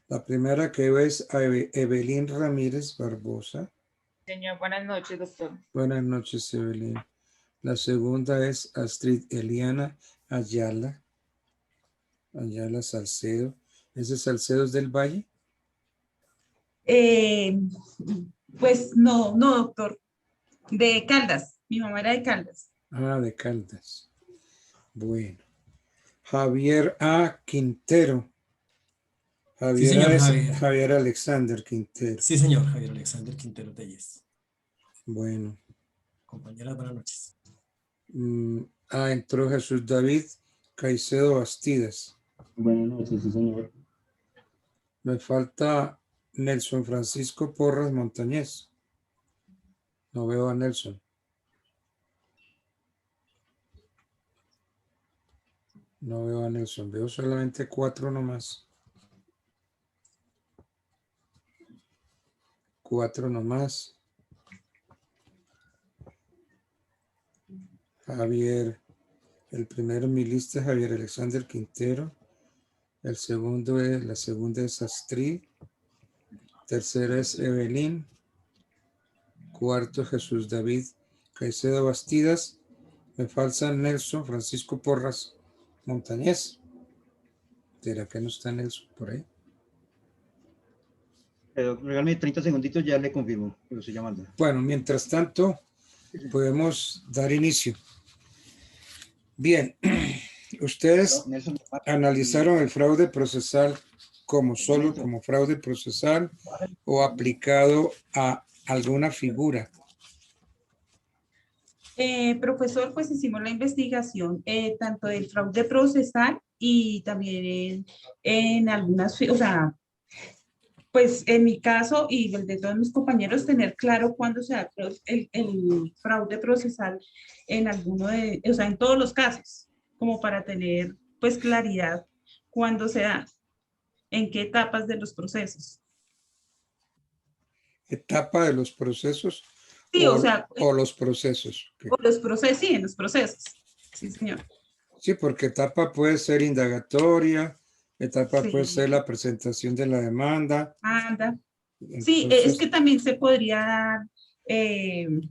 la primera que veo es a Evelyn Ramírez Barbosa. Señor, buenas noches, doctor. Buenas noches, Evelyn. La segunda es Astrid Eliana Ayala. Ayala Salcedo. ¿Ese Salcedo es del Valle? Pues no, doctor. De Caldas. Mi mamá era de Caldas. Ah, de Caldas. Bueno. Javier A. Quintero. Sí, señor, Javier Alexander Quintero. Sí, señor, Javier Alexander Quintero Telles. Bueno. Compañeras, buenas noches. Entró Jesús David Caicedo Bastidas. Buenas noches, sí, señor. Me falta Nelson Francisco Porras Montañez. No veo a Nelson. No veo a Nelson. Veo solamente 4 nomás. 4 nomás. Javier. El primero en mi lista es Javier Alexander Quintero. La segunda es Astrid. Tercera es Evelyn. Cuarto, Jesús David Caicedo Bastidas. Me falta Nelson Francisco Porras Montañez. ¿Será que no está Nelson por ahí? Regálame 30 segunditos, ya le confirmo que lo estoy llamando. Bueno, mientras tanto, podemos dar inicio. Bien, ustedes analizaron el fraude procesal como fraude procesal o aplicado a alguna figura. Profesor, pues hicimos la investigación tanto del fraude procesal y también en algunas, o sea, pues en mi caso y el de todos mis compañeros, tener claro cuándo se da el fraude procesal en alguno de, o sea, en todos los casos, como para tener pues claridad cuándo se da, en qué etapas de los procesos. ¿Etapa de los procesos? Sí, o sea. O los procesos. O los procesos, sí, en los procesos. Sí, señor. Sí, porque etapa puede ser indagatoria, etapa Sí. puede ser la presentación de la demanda. Anda. Entonces, Sí, es que también se podría dar,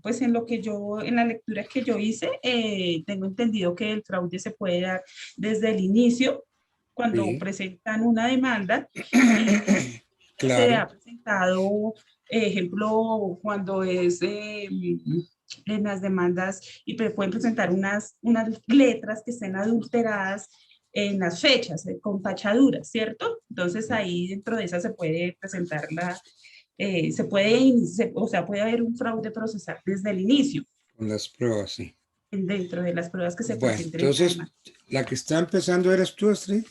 pues en lo que yo, en la lectura que yo hice, tengo entendido que el fraude se puede dar desde el inicio, cuando Sí. presentan una demanda, se claro. ha presentado, ejemplo, cuando es en las demandas y pueden presentar unas letras que estén adulteradas en las fechas, con tachaduras, ¿cierto? Entonces ahí dentro de esa se puede presentar puede haber un fraude procesal desde el inicio. Con las pruebas, sí. Dentro de las pruebas que se Bueno, presenten. entonces, la que está empezando eres tú, Astrid.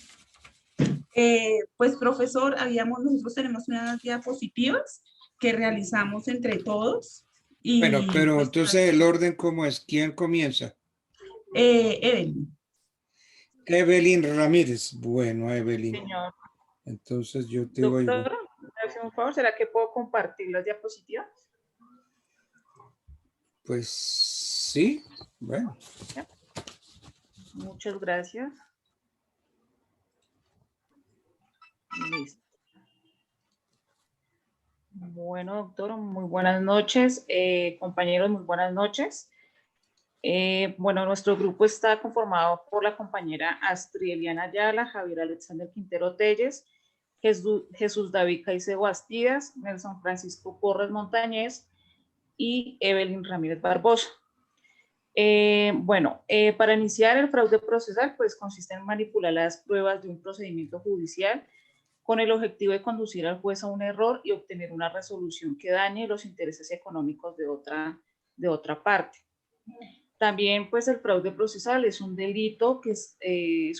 Pues, profesor, nosotros tenemos unas diapositivas que realizamos entre todos Y, Bueno, pero pues, entonces el orden, ¿cómo es? ¿Quién comienza? Evelyn. Evelyn Ramírez. Bueno, Evelyn. Señor Entonces yo te oigo. doctor, me hace un favor, ¿será que puedo compartir las diapositivas? Pues sí, bueno. ¿Ya? Muchas gracias. Listo. Bueno, doctor, muy buenas noches. Compañeros, muy buenas noches. Bueno, nuestro grupo está conformado por la compañera Astrid Eliana Ayala, Javier Alexander Quintero Telles, Jesús David Caicedo Bastidas, Nelson Francisco Porres Montañez y Evelyn Ramírez Barbosa. Para iniciar el fraude procesal, pues consiste en manipular las pruebas de un procedimiento judicial con el objetivo de conducir al juez a un error y obtener una resolución que dañe los intereses económicos de otra parte. También, pues, el fraude procesal es un delito que es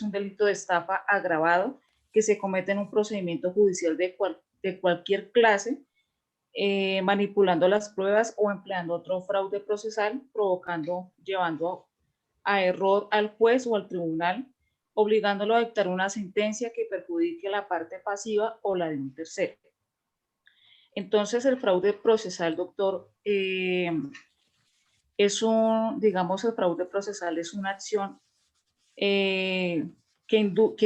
un delito de estafa agravado que se comete en un procedimiento judicial de cualquier clase, manipulando las pruebas o empleando otro fraude procesal, llevando a error al juez o al tribunal, obligándolo a dictar una sentencia que perjudique a la parte pasiva o la de un tercero. Entonces, el fraude procesal, doctor, el fraude procesal es una acción que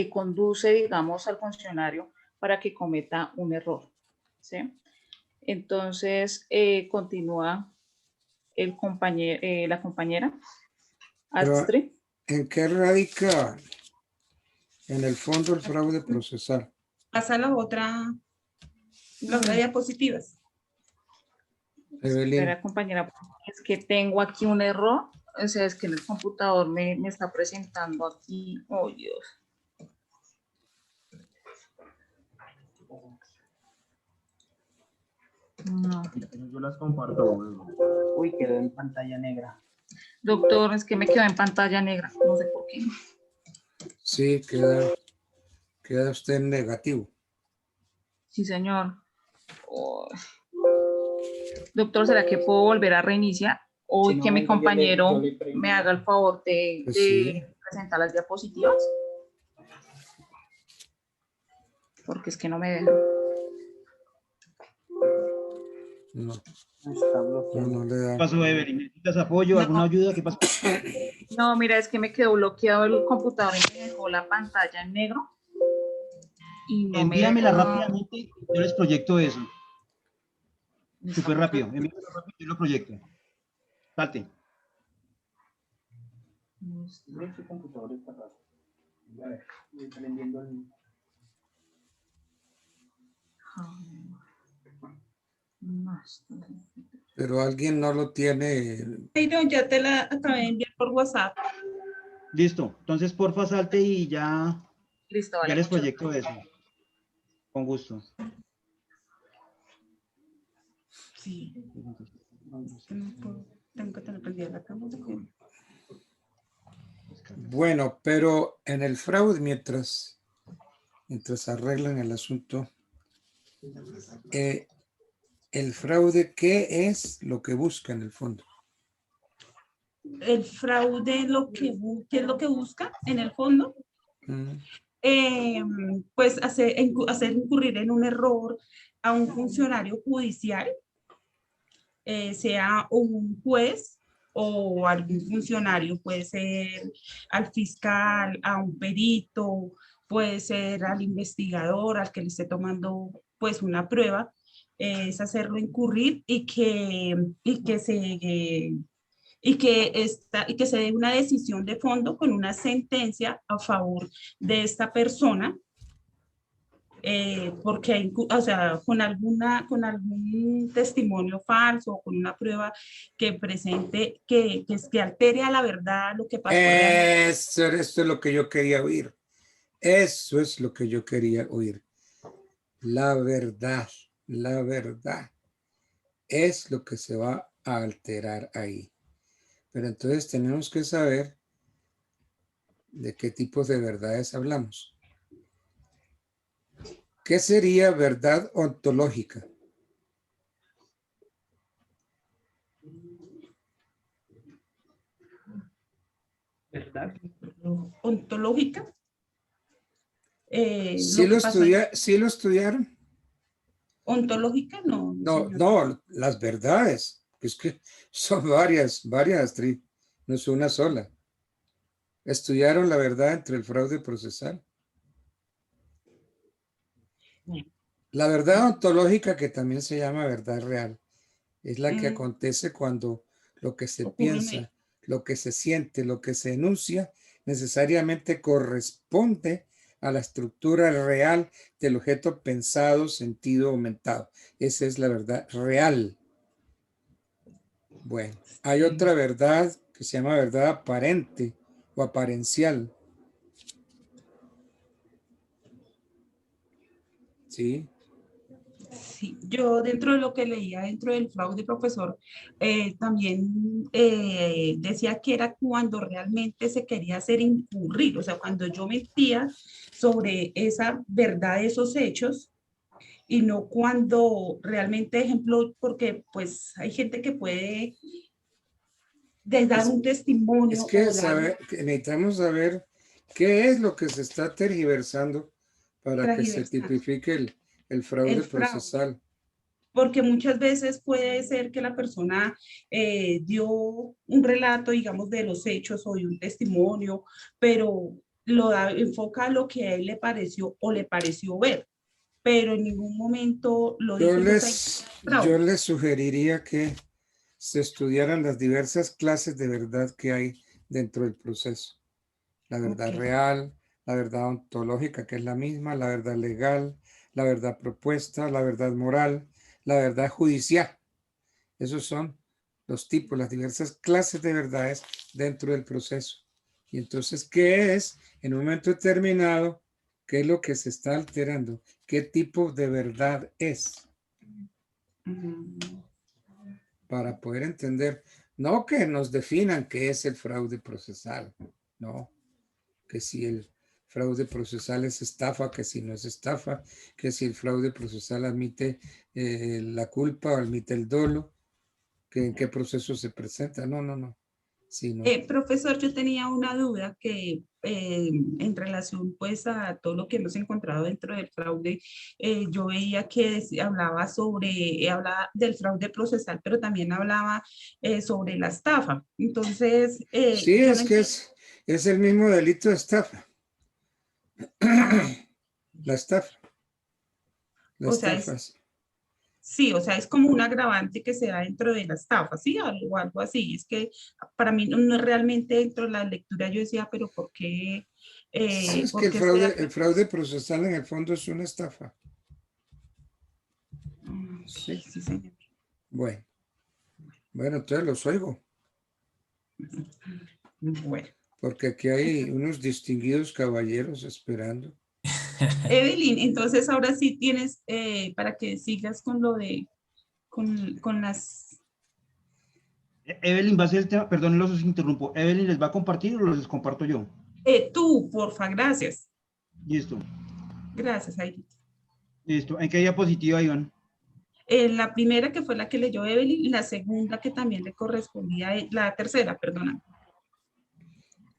conduce, digamos, al funcionario para que cometa un error, ¿sí? Entonces, continúa la compañera Astrid. ¿En qué radica en el fondo el fraude procesal? Pasa las otras diapositivas. Evelyn. Espera, compañera, es que tengo aquí un error. O sea, es que en el computador me está presentando aquí. Oh, Dios. No. Yo las comparto. Uy, quedó en pantalla negra. Doctor, es que me quedó en pantalla negra. No sé por qué. Sí, queda usted en negativo. Sí, señor. Oh. Doctor, ¿será que puedo volver a reiniciar? O Si no, que mi compañero yo le pregunto. me haga el favor de Pues sí. presentar las diapositivas. Porque es que no me deja. No. Está bloqueado. No le da. ¿Qué pasó, Evelyn? ¿Necesitas apoyo? ¿Alguna ayuda? ¿Qué pasó? No, mira, es que me quedó bloqueado el computador y me dejó la pantalla en negro. Y no Envíamela me rápidamente, yo les proyecto eso. Súper rápido. Envíamela rápido, yo lo proyecto. Salte. Su computador está raro. A ver, me están enviando el... Pero alguien no lo tiene. Ya te la acabé de enviar por WhatsApp. Listo. Entonces, porfa, salte y ya, Listo, vale, ya les muchas proyecto eso. Con gusto. Sí. Tengo que tener prendida la cámara. Bueno, pero en el fraude, mientras arreglan el asunto, el fraude, ¿qué es lo que busca en el fondo? El fraude, ¿qué es lo que busca en el fondo? Pues hacer incurrir en un error a un funcionario judicial, sea un juez o algún funcionario, puede ser al fiscal, a un perito, puede ser al investigador, al que le esté tomando pues una prueba, es hacerlo incurrir y que se dé una decisión de fondo con una sentencia a favor de esta persona, porque hay, o sea, con algún testimonio falso o con una prueba que presente, que altere a la verdad lo que pasó realmente. Esto es lo que yo quería oír. Eso es lo que yo quería oír. La verdad es lo que se va a alterar ahí. Pero entonces tenemos que saber de qué tipo de verdades hablamos. ¿Qué sería verdad ontológica? ¿verdad? Ontológica. ¿Sí lo estudiaron? Ontológica, no. No, no, las verdades. Es que son varias, Astrid. No es una sola. ¿Estudiaron la verdad entre el fraude procesal? La verdad ontológica, que también se llama verdad real, es la que acontece cuando lo que se piensa, lo que se siente, lo que se enuncia, necesariamente corresponde a la estructura real del objeto pensado, sentido, aumentado. Esa es la verdad real. Bueno, hay otra verdad que se llama verdad aparente o aparencial. ¿Sí? Sí, yo dentro de lo que leía dentro del fraude, profesor, también decía que era cuando realmente se quería hacer incurrir, o sea, cuando yo mentía sobre esa verdad de esos hechos y no cuando realmente, ejemplo, porque pues hay gente que puede dar un testimonio. Es que, que necesitamos saber qué es lo que se está tergiversando para que se tipifique el fraude procesal. Porque muchas veces puede ser que la persona dio un relato, digamos, de los hechos o de un testimonio, pero enfoca a lo que a él le pareció o le pareció ver, pero en ningún momento lo dice. Yo les sugeriría que se estudiaran las diversas clases de verdad que hay dentro del proceso. La verdad real, la verdad ontológica, que es la misma, la verdad legal, la verdad propuesta, la verdad moral, la verdad judicial. Esos son los tipos, las diversas clases de verdades dentro del proceso. Y entonces, ¿qué es en un momento determinado? ¿Qué es lo que se está alterando? ¿Qué tipo de verdad es? Para poder entender, no que nos definan qué es el fraude procesal, no, que si el fraude procesal es estafa, que si no es estafa, que si el fraude procesal admite la culpa o admite el dolo, que en qué proceso se presenta, no. Sí, no. Profesor, yo tenía una duda que en relación pues a todo lo que hemos encontrado dentro del fraude, yo veía que hablaba del fraude procesal, pero también hablaba sobre la estafa. Entonces, sí, es que es el mismo delito de estafa. La estafa. La estafa. Sí, o sea, es como un agravante que se da dentro de la estafa, ¿sí? O algo así. Es que para mí no es realmente dentro de la lectura, yo decía, pero ¿por qué? Sí, es que el fraude procesal en el fondo es una estafa. Sí, sí, señor. Bueno, entonces los oigo. Bueno. Porque aquí hay unos distinguidos caballeros esperando. Evelyn, entonces ahora sí tienes para que sigas con lo de, con las... Evelyn va a ser el tema, perdón, los interrumpo. ¿Evelyn les va a compartir o los comparto yo? Tú, porfa, gracias. Listo. Gracias, Airito. Listo. ¿En qué diapositiva iban? La primera que fue la que leyó Evelyn y la segunda que también le correspondía, la tercera, perdona.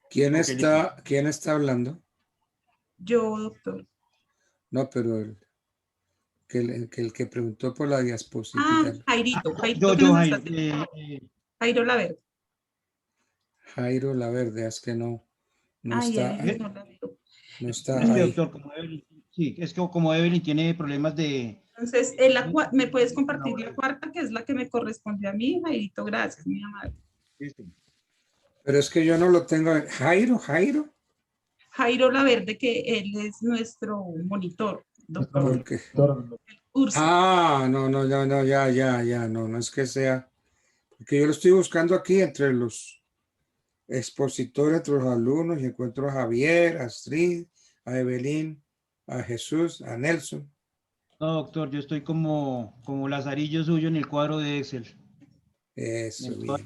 ¿Quién está hablando? Yo, doctor. No, pero el que preguntó por la diapositiva. Jairito. Jairo Laverde. Jairo Laverde, es que no está ahí. No está ahí. Doctor, como Evelyn, sí, es que como Evelyn tiene problemas de... Entonces, ¿me puedes compartir la cuarta, que es la que me corresponde a mí, Jairito? Gracias, mi amada. Listo. Pero es que yo no lo tengo. Jairo. Jairo Laverde, que él es nuestro monitor, doctor. ¿Por qué? No, ya, no es que sea. Porque yo lo estoy buscando aquí entre los expositores, entre los alumnos, y encuentro a Javier, a Astrid, a Evelyn, a Jesús, a Nelson. No, doctor, yo estoy como Lazarillo suyo en el cuadro de Excel. Eso, bien.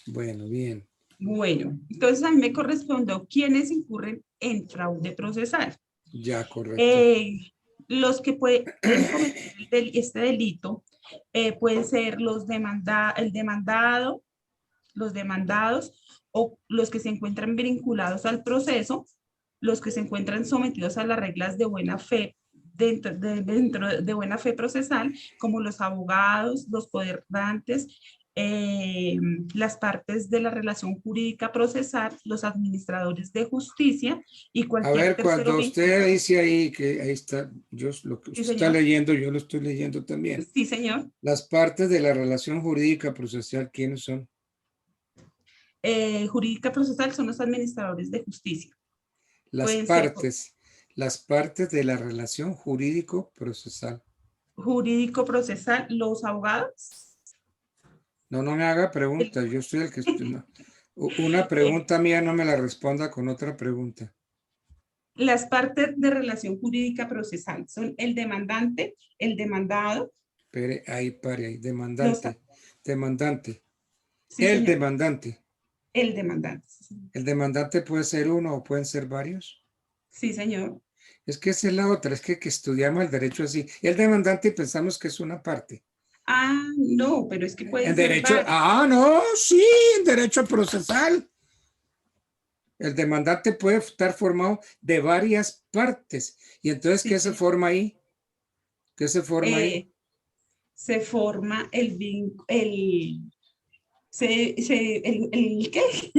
Bueno, bien. Bueno, entonces a mí me correspondió quiénes incurren en fraude procesal. Ya, correcto. Los que pueden cometer este delito pueden ser los demandados o los que se encuentran vinculados al proceso, los que se encuentran sometidos a las reglas de buena fe dentro de buena fe procesal, como los abogados, los poderdantes, las partes de la relación jurídica procesal, los administradores de justicia y A cualquier ver, tercero cuando usted vinculado. dice ahí que ahí está, lo que Sí, usted está señor. leyendo, yo lo estoy leyendo también. Sí, señor. Las partes de la relación jurídica procesal, ¿quiénes son? Jurídica procesal son los administradores de justicia. Las Pueden ser partes de la relación jurídico procesal. jurídico procesal, los abogados. No me haga preguntas, yo soy el que estoy. No. Una pregunta mía no me la responda con otra pregunta. Las partes de relación jurídica procesal son el demandante, el demandado. Pare ahí, demandante. Demandante. Sí, El señor. demandante. El demandante. ¿El demandante puede ser uno o pueden ser varios? Sí, señor. Es que esa es la otra, es que estudiamos el derecho así. El demandante pensamos que es una parte. Ah, no, pero es que pueden En ser derecho, varios. no, sí, en derecho procesal. El demandante puede estar formado de varias partes. ¿Y entonces qué se forma ahí? ¿Qué se forma ahí? Se forma ¿qué?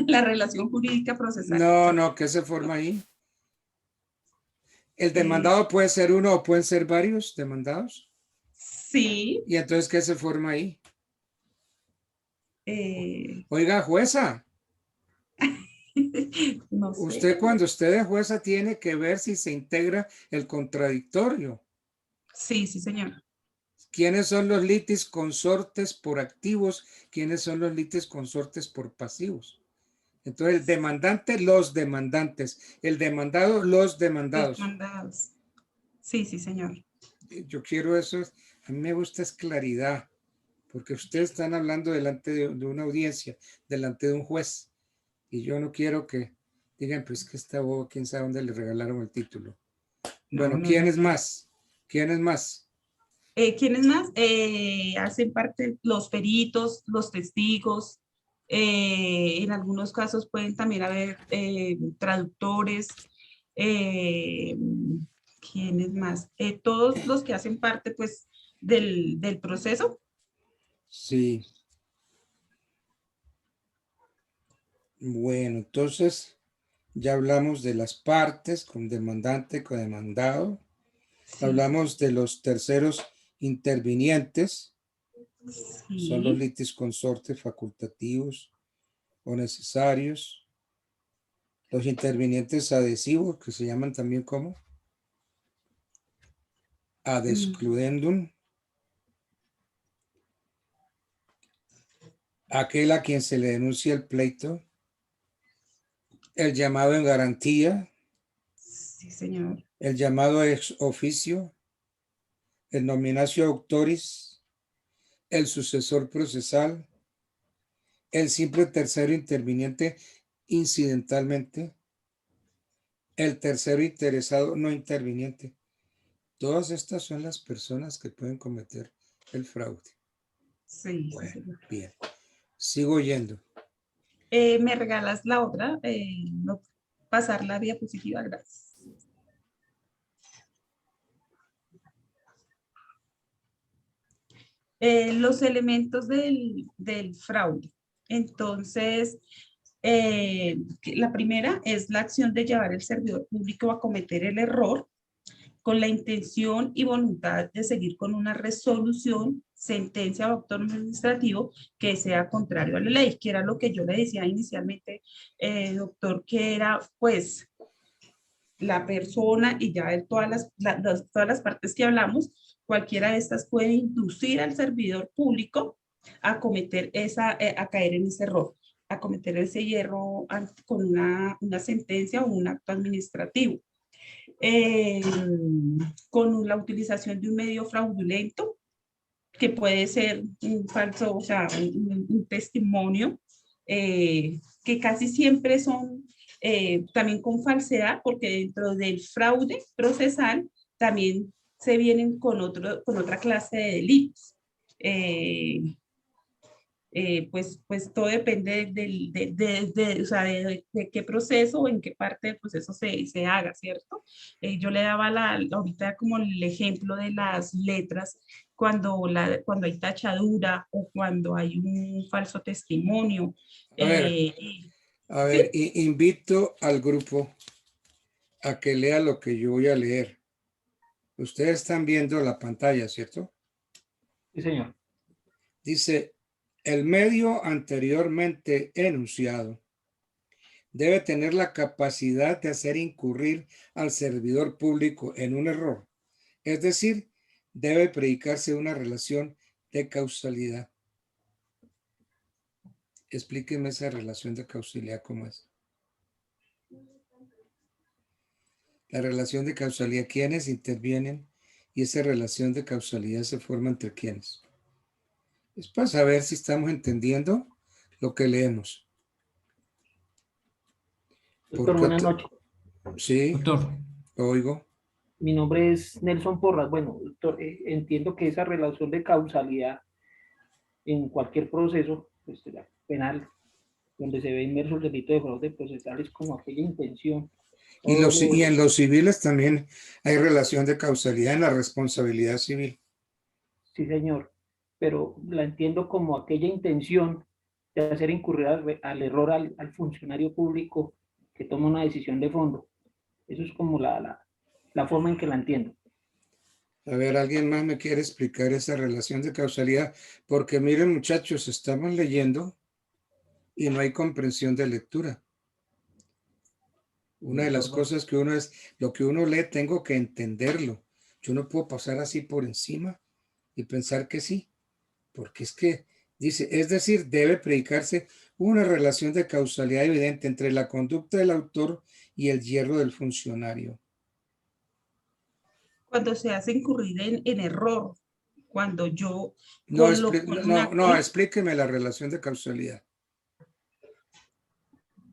La relación jurídica procesal. No, ¿qué se forma ahí? ¿El demandado puede ser uno o pueden ser varios demandados? Sí. ¿Y entonces qué se forma ahí? Oiga, jueza. No sé. Usted cuando usted es jueza tiene que ver si se integra el contradictorio. Sí, sí, señor. ¿Quiénes son los litis consortes por activos? ¿Quiénes son los litis consortes por pasivos? Entonces, el demandante, los demandantes. El demandado, los demandados. Demandados. Sí, sí, señor. Yo quiero eso. A mí me gusta es claridad, porque ustedes están hablando delante de una audiencia, delante de un juez. Y yo no quiero que digan, pues que esta boba, quién sabe dónde le regalaron el título. Bueno, ¿quién es más? ¿Quién es más? ¿Quiénes más? Hacen parte los peritos, los testigos. En algunos casos pueden también haber traductores. ¿Quiénes más? Todos los que hacen parte, pues, del proceso. Sí. Bueno, entonces ya hablamos de las partes con demandante, con demandado. Sí. Hablamos de los terceros intervinientes. Sí. Son los litis consortes facultativos o necesarios. Los intervinientes adhesivos, que se llaman también como ad excludendum. Aquel a quien se le denuncia el pleito. El llamado en garantía. Sí, señor. El llamado ex oficio. El nominatio auctoris. El sucesor procesal. El simple tercero interviniente incidentalmente. El tercero interesado no interviniente. Todas estas son las personas que pueden cometer el fraude. Sí. Bueno, sí, señor. bien. Sigo yendo. ¿Me regalas la otra? No, pasar la diapositiva, gracias. Los elementos del fraude. Entonces, la primera es la acción de llevar el servidor público a cometer el error con la intención y voluntad de seguir con una resolución, sentencia o acto administrativo que sea contrario a la ley, que era lo que yo le decía inicialmente, doctor, que era pues la persona y ya de todas las partes que hablamos, cualquiera de estas puede inducir al servidor público a cometer a caer en ese error, a cometer ese hierro con una sentencia o un acto administrativo. Con la utilización de un medio fraudulento, que puede ser un falso, o sea, un testimonio, que casi siempre son también con falsedad, porque dentro del fraude procesal también se vienen con otra clase de delitos. pues todo depende o sea, de qué proceso o en qué parte del proceso se haga, ¿cierto? Yo le daba ahorita como el ejemplo de las letras, cuando hay tachadura o cuando hay un falso testimonio. A ver, invito al grupo a que lea lo que yo voy a leer. Ustedes están viendo la pantalla, ¿cierto? Sí, señor. Dice, el medio anteriormente enunciado debe tener la capacidad de hacer incurrir al servidor público en un error. Es decir, debe predicarse una relación de causalidad. Explíqueme esa relación de causalidad, ¿cómo es? La relación de causalidad, ¿quiénes intervienen? Y esa relación de causalidad se forma entre quiénes. Es para saber si estamos entendiendo lo que leemos. Doctor, buenas noches. Sí, doctor, lo oigo. Mi nombre es Nelson Porras. Bueno, doctor, entiendo que esa relación de causalidad en cualquier proceso pues, penal donde se ve inmerso el delito de fraude procesal es como aquella intención. Y en los civiles también hay relación de causalidad en la responsabilidad civil. Sí, señor, pero la entiendo como aquella intención de hacer incurrir al error al funcionario público que toma una decisión de fondo. Eso es como la forma en que la entiendo. A ver, ¿alguien más me quiere explicar esa relación de causalidad? Porque miren, muchachos, estamos leyendo y no hay comprensión de lectura. Una de las cosas que uno es, lo que uno lee, tengo que entenderlo. Yo no puedo pasar así por encima y pensar que sí, porque es que dice, es decir, debe predicarse una relación de causalidad evidente entre la conducta del autor y el yerro del funcionario. Cuando se hace incurrir en error, cuando yo... Explíqueme la relación de causalidad.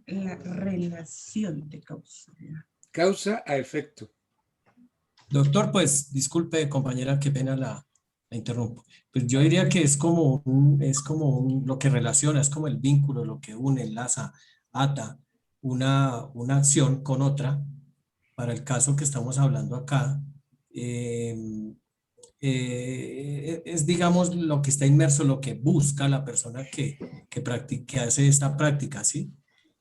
La relación de causalidad. Causa a efecto. doctor, pues disculpe compañera, qué pena la interrumpo. Pues yo diría que es como lo que relaciona, es como el vínculo, lo que une, enlaza, ata una acción con otra. Para el caso que estamos hablando acá, es digamos lo que está inmerso, lo que busca la persona que hace esta práctica, ¿sí?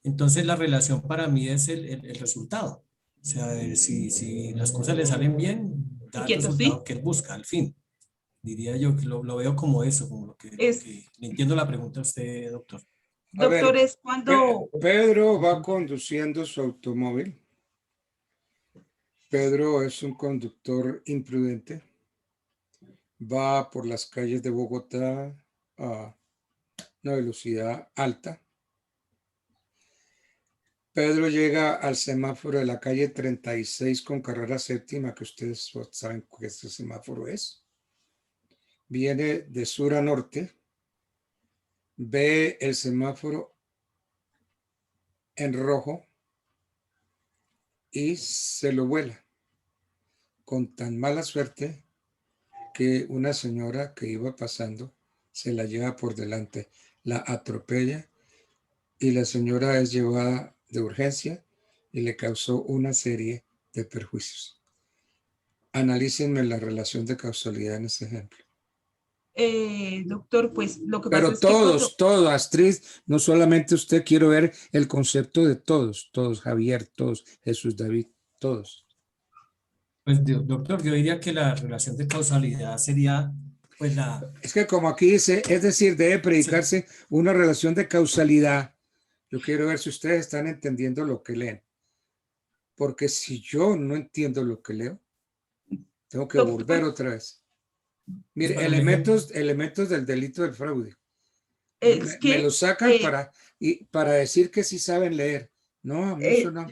Entonces la relación para mí es el resultado. O sea, si las cosas le salen bien, da el resultado que él busca, al fin. Diría yo que lo veo como eso, como lo que le entiendo la pregunta a usted, doctor. Doctor, es cuando... Pedro va conduciendo su automóvil. Pedro es un conductor imprudente. Va por las calles de Bogotá a una velocidad alta. Pedro llega al semáforo de la calle 36 con carrera séptima, que ustedes saben que este semáforo es. Viene de sur a norte. Ve el semáforo en rojo y se lo vuela. Con tan mala suerte que una señora que iba pasando se la lleva por delante, la atropella y la señora es llevada de urgencia y le causó una serie de perjuicios. Analícenme la relación de causalidad en ese ejemplo. Doctor, pues lo que pasa es todos, Astrid, no solamente usted, quiero ver el concepto de todos, Javier, todos, Jesús David, todos. Pues doctor, yo diría que la relación de causalidad sería pues Es que como aquí dice, es decir, debe predicarse una relación de causalidad. Yo quiero ver si ustedes están entendiendo lo que leen. Porque si yo no entiendo lo que leo, tengo que volver otra vez. Mire, elementos del delito del fraude. Me lo sacan para decir que sí saben leer. No, eso no.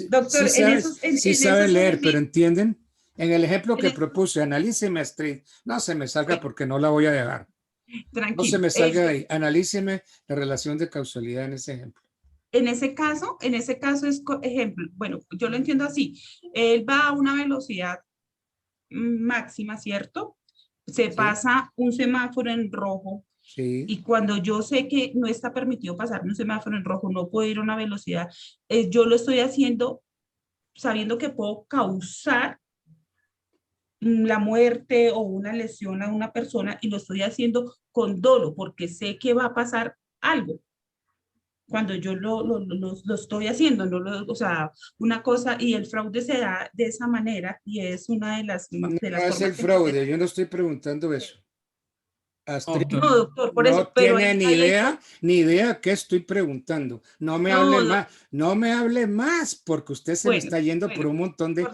Doctor, sí saben leer, pero ¿entienden? En el ejemplo que propuse, analíceme, Astrid. No se me salga porque no la voy a dejar. Tranquilo. No se me salga de ahí. Analíceme la relación de causalidad en ese ejemplo. En ese caso es ejemplo. Bueno, yo lo entiendo así. Él va a una velocidad máxima, ¿cierto? Se pasa un semáforo en rojo Sí. Y cuando yo sé que no está permitido pasar un semáforo en rojo, no puedo ir a una velocidad, yo lo estoy haciendo sabiendo que puedo causar la muerte o una lesión a una persona y lo estoy haciendo con dolo porque sé que va a pasar algo cuando yo lo estoy haciendo, o sea, una cosa, y el fraude se da de esa manera y es una de las No formas es el que fraude, yo no estoy preguntando eso. Astrid, no, doctor, por no eso, pero tiene ni idea qué estoy preguntando. No me hable más, no me hable más, porque usted se me está yendo por un montón de...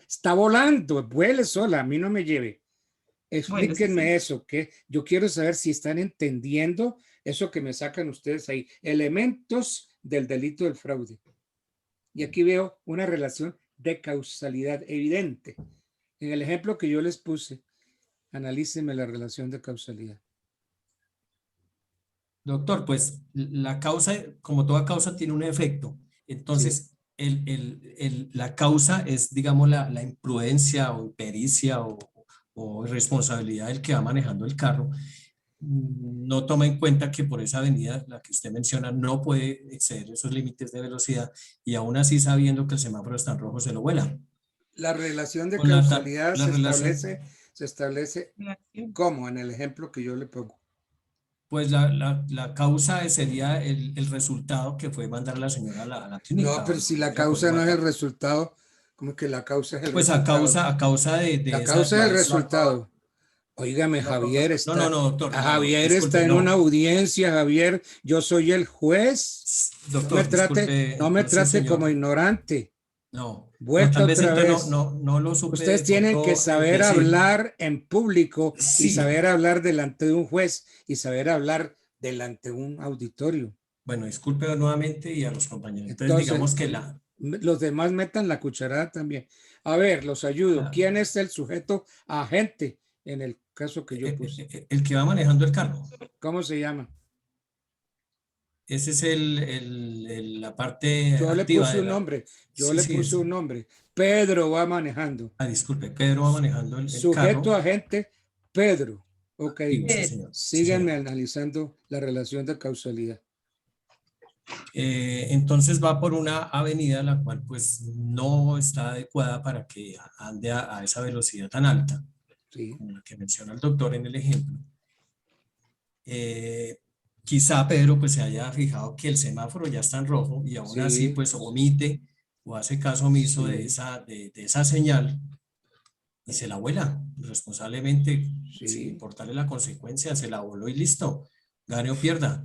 Está volando, vuele sola, a mí no me lleve. Explíquenme eso, que yo quiero saber si están entendiendo eso que me sacan ustedes ahí. Elementos del delito del fraude. Y aquí veo una relación de causalidad evidente. En el ejemplo que yo les puse, analíceme la relación de causalidad. Doctor, pues la causa, como toda causa, tiene un efecto. Entonces, la causa es, digamos, la imprudencia o impericia o irresponsabilidad del que va manejando el carro. No toma en cuenta que por esa avenida, la que usted menciona, no puede exceder esos límites de velocidad y aún así, sabiendo que el semáforo está en rojo, se lo vuela. La relación de Con causalidad la se establece ¿cómo? En el ejemplo que yo le pongo. Pues la causa sería el resultado que fue mandar a la señora a la clínica. No, pero si la causa no es el resultado, ¿cómo que la causa es el pues resultado? a causa de la esa, causa es el resultado. Óigame, Javier está, doctor, Javier está en una audiencia, Javier, yo soy el juez. Doctor, no me trate como ignorante. No, Vuelta tal vez otra vez. No lo supe. Ustedes tienen que saber hablar en público y saber hablar delante de un juez y saber hablar delante de un auditorio. Bueno, disculpe nuevamente y a los compañeros. Entonces digamos que los demás metan la cucharada también. A ver, los ayudo. ¿Quién es el sujeto agente en el caso que yo puse? El que va manejando el carro. ¿Cómo se llama? Ese es la parte yo activa. Le puse un nombre. Yo le puse un nombre. Pedro va manejando. Disculpe, Pedro va manejando el sujeto carro. agente, Pedro. Ok. Sí, señor. Síganme analizando la relación de causalidad. Entonces va por una avenida la cual pues no está adecuada para que ande a esa velocidad tan alta, como la que menciona el doctor en el ejemplo. Quizá Pedro pues se haya fijado que el semáforo ya está en rojo y aún así pues omite o hace caso omiso de esa señal y se la vuela responsablemente, sin importarle la consecuencia, se la voló y listo, gane o pierda.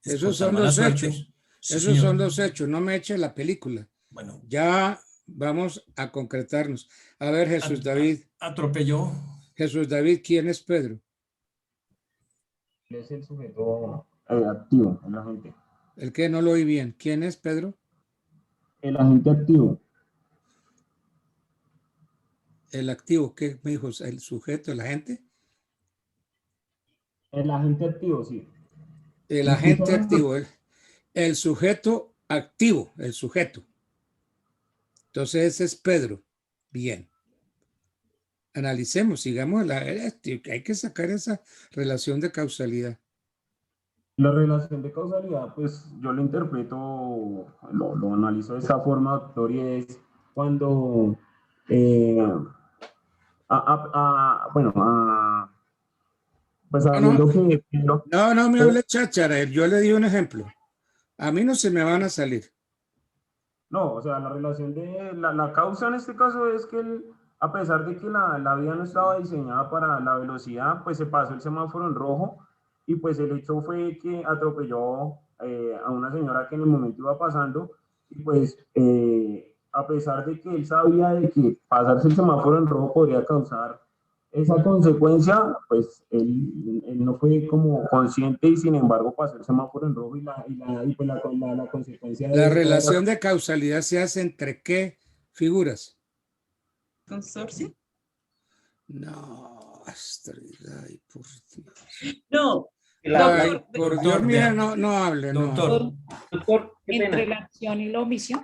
Esos son los hechos. Esos son los hechos, no me eche la película. Bueno, ya vamos a concretarnos. A ver, Jesús David. Atropelló. Jesús David, ¿quién es Pedro? Es el sujeto activo, el agente. ¿El qué? No lo oí bien. ¿Quién es Pedro? El agente activo. ¿El activo? ¿Qué me dijo? ¿El sujeto, el agente? El agente activo, sí. El agente activo. El sujeto activo, el sujeto. Entonces ese es Pedro. Bien. Analicemos, sigamos. Hay que sacar esa relación de causalidad. La relación de causalidad, pues yo lo interpreto, lo analizo de esa forma, doctor, y es cuando, pues sabiendo que... No me hable cháchara, yo le di un ejemplo. A mí no se me van a salir. No, o sea, la relación de la causa en este caso es que a pesar de que la vía no estaba diseñada para la velocidad, pues se pasó el semáforo en rojo y pues el hecho fue que atropelló a una señora que en el momento iba pasando y pues a pesar de que él sabía de que pasarse el semáforo en rojo podría causar esa consecuencia, pues él no fue como consciente y sin embargo pasó el semáforo en rojo y la consecuencia... La relación de causalidad se hace entre ¿qué figuras? ¿Consorcio? No, Astrid, ay, por Dios. No. Ay, por Dios, mira, no hable. Doctor, ¿entre la acción y la omisión?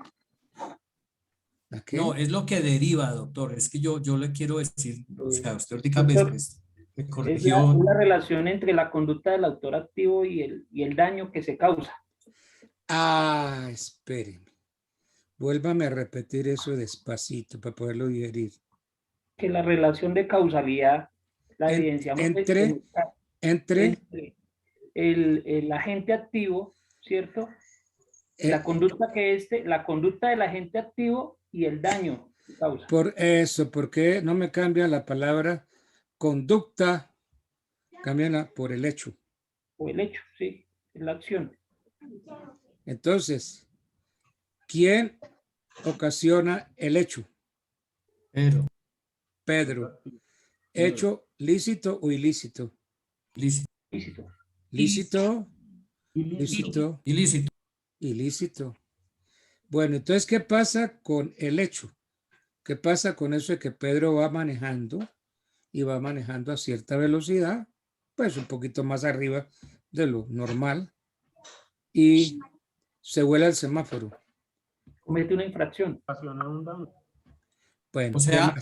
No, es lo que deriva, doctor. Es que yo le quiero decir, o sea, usted ahorita Me Es corrigió. la relación entre la conducta del autor activo y el daño que se causa. Ah, espéreme. Vuélvame a repetir eso despacito para poderlo digerir. Que la relación de causalidad la evidenciamos Entre el agente activo, ¿cierto? La conducta la conducta del agente activo y el daño que causa. Por eso, ¿por qué no me cambia la palabra conducta? Cámbiala por el hecho. O el hecho, sí, es la acción. Entonces, ¿quién ocasiona el hecho? Pedro. ¿Hecho lícito o ilícito? Lícito. Lícito. Lícito. Ilícito. Ilícito. Bueno, entonces, ¿qué pasa con el hecho? ¿Qué pasa con eso de que Pedro va manejando y va manejando a cierta velocidad, pues un poquito más arriba de lo normal, y se vuela el semáforo? Comete una infracción. Bueno, o sea,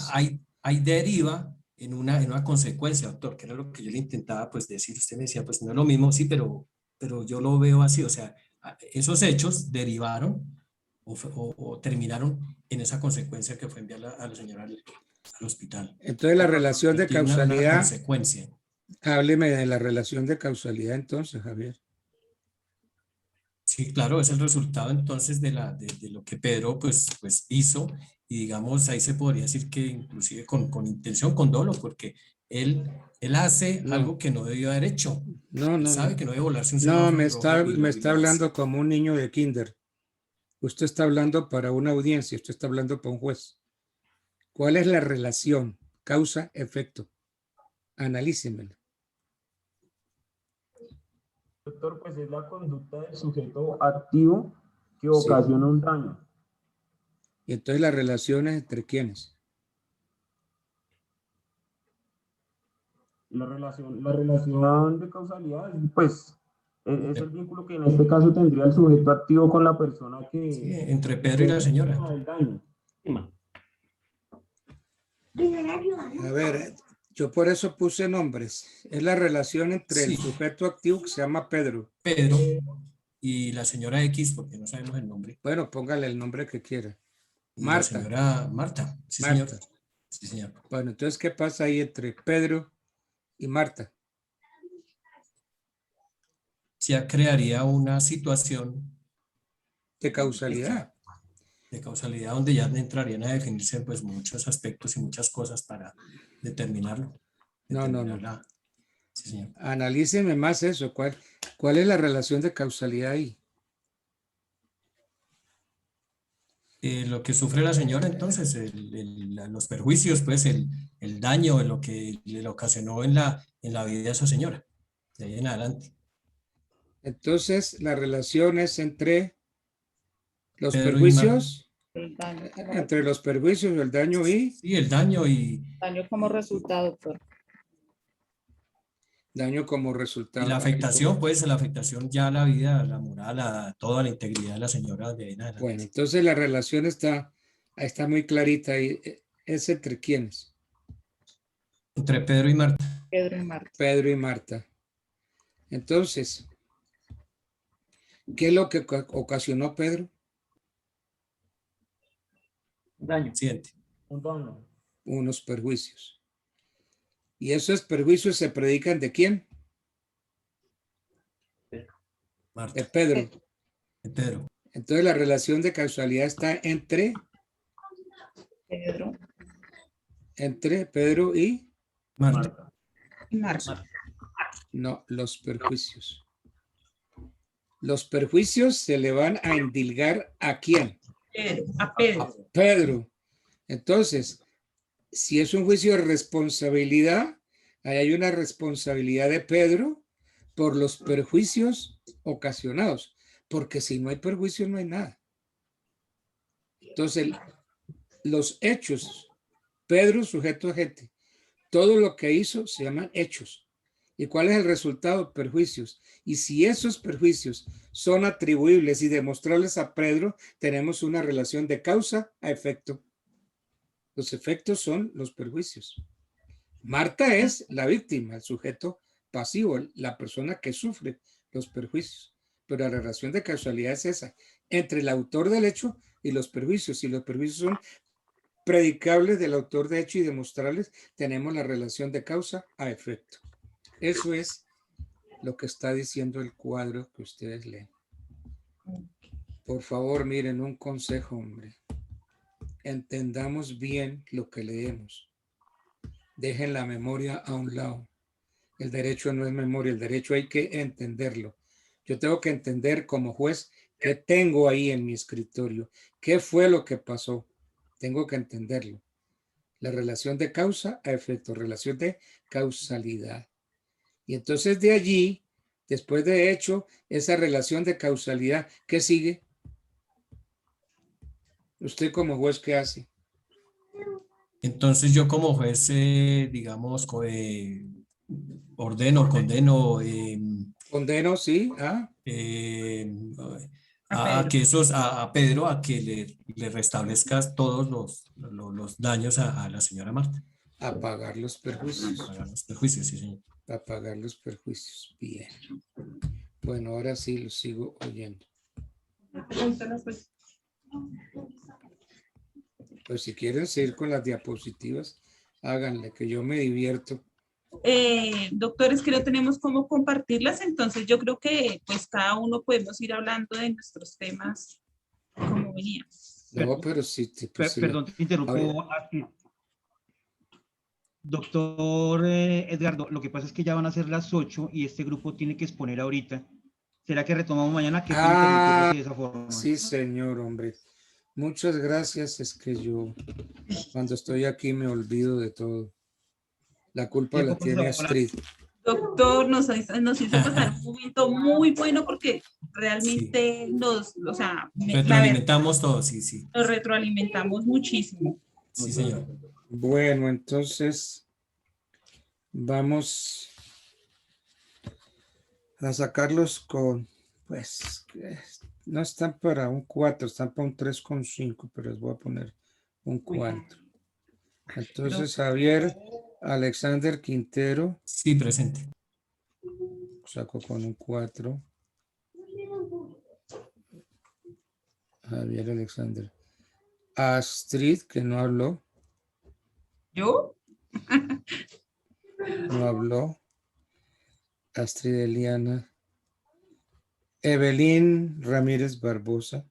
hay deriva en una consecuencia, doctor, que era lo que yo le intentaba pues decir. Usted me decía, pues no es lo mismo, sí, pero yo lo veo así, o sea, esos hechos derivaron o terminaron en esa consecuencia que fue enviar a la señora al hospital. Entonces la relación de Tiene una causalidad, consecuencia. hábleme de la relación de causalidad entonces, Javier. Sí, claro, es el resultado entonces de lo que Pedro pues hizo, y digamos ahí se podría decir que inclusive con intención, con dolo, porque él hace algo que no debió haber hecho. No. Sabe que no debe volarse un No, semáforo me en rojo y está lo hace. hablando como un niño de kinder. Usted está hablando para una audiencia, usted está hablando para un juez. ¿Cuál es la relación causa-efecto? Analícemela. Doctor, pues es la conducta del sujeto activo que ocasiona un daño. Y entonces las relaciones entre quiénes. La relación de causalidad, pues, es el vínculo que en este caso tendría el sujeto activo con la persona que... Sí, entre Pedro y la señora. El daño. A ver, yo por eso puse nombres. Es la relación entre el sujeto activo que se llama Pedro. Pedro y la señora X, porque no sabemos el nombre. Bueno, póngale el nombre que quiera. Y Marta. la señora Marta. Sí, Marta. señor. Sí, señor. Bueno, entonces, ¿qué pasa ahí entre Pedro y Marta? Ya crearía una situación de causalidad. De causalidad, donde ya entrarían a definirse pues muchos aspectos y muchas cosas para determinarlo. No. Sí, señor. Analíceme más eso. ¿Cuál es la relación de causalidad ahí? Lo que sufre la señora, entonces, los perjuicios, pues, el daño, lo que le ocasionó en la vida de esa señora, de ahí en adelante. Entonces, la relación es entre los Pedro perjuicios, Entre los perjuicios, el daño y... Sí, el daño y... Daño como resultado, doctor. Daño como resultado. Y la afectación, pues, la afectación ya a la vida, a la moral, a toda la integridad de la señora de ahí en adelante. Bueno, entonces la relación está muy clarita ahí. ¿Es entre quiénes? Entre Pedro y Marta. Pedro y Marta. Entonces, ¿qué es lo que ocasionó Pedro? Daño. Siguiente. Un daño. Unos perjuicios. ¿Y esos perjuicios se predican de quién? Marta. De Pedro. De Pedro. Entonces la relación de causalidad está entre Pedro y Marta. No, los perjuicios. Los perjuicios se le van a endilgar ¿a quién? A Pedro. A Pedro. Entonces, si es un juicio de responsabilidad, ahí hay una responsabilidad de Pedro por los perjuicios ocasionados, porque si no hay perjuicios no hay nada. Entonces, los hechos, Pedro sujeto agente, todo lo que hizo se llaman hechos. ¿Y cuál es el resultado? Perjuicios. Y si esos perjuicios son atribuibles y demostrables a Pedro, tenemos una relación de causa a efecto. Los efectos son los perjuicios. Marta es la víctima, el sujeto pasivo, la persona que sufre los perjuicios. Pero la relación de causalidad es esa, entre el autor del hecho y los perjuicios. Si los perjuicios son predicables del autor de hecho y demostrables, tenemos la relación de causa a efecto. Eso es lo que está diciendo el cuadro que ustedes leen. Por favor, miren, un consejo, hombre. Entendamos bien lo que leemos. Dejen la memoria a un lado. El derecho no es memoria, el derecho hay que entenderlo. Yo tengo que entender como juez qué tengo ahí en mi escritorio, qué fue lo que pasó. Tengo que entenderlo. La relación de causa a efecto, relación de causalidad. Y entonces de allí, después de hecho, esa relación de causalidad, ¿qué sigue? ¿Usted como juez qué hace? Entonces yo como juez, digamos, ordeno, condeno. Condeno, sí. A Pedro a que le restablezcas todos los daños a la señora Marta. A pagar los perjuicios. A pagar los perjuicios, sí, señor. A pagar los perjuicios. Bien. Bueno, ahora sí lo sigo oyendo. Pues si quieren seguir con las diapositivas, háganle, que yo me divierto. Doctores, que no tenemos cómo compartirlas, entonces yo creo que pues cada uno podemos ir hablando de nuestros temas como veníamos. No, pero sí. Perdón, te interrumpo. Doctor Edgardo, lo que pasa es que ya van a ser las 8 y este grupo tiene que exponer ahorita. ¿Será que retomamos mañana? ¿Qué de esa forma? Sí, señor, hombre. Muchas gracias. Es que yo cuando estoy aquí me olvido de todo. La culpa la tiene Astrid. Doctor, nos hizo pasar un momento muy bueno porque realmente retroalimentamos todos, sí. Nos retroalimentamos muchísimo. Sí, señor. Bueno, entonces vamos a sacarlos con, pues, no están para un 4, están para un 3,5, pero les voy a poner un 4. Entonces, Javier Alexander Quintero. Sí, presente. Saco con un 4. Javier Alexander. Astrid, que no habló. ¿Yo? No habló. Astrid Eliana. Evelyn Ramírez Barbosa.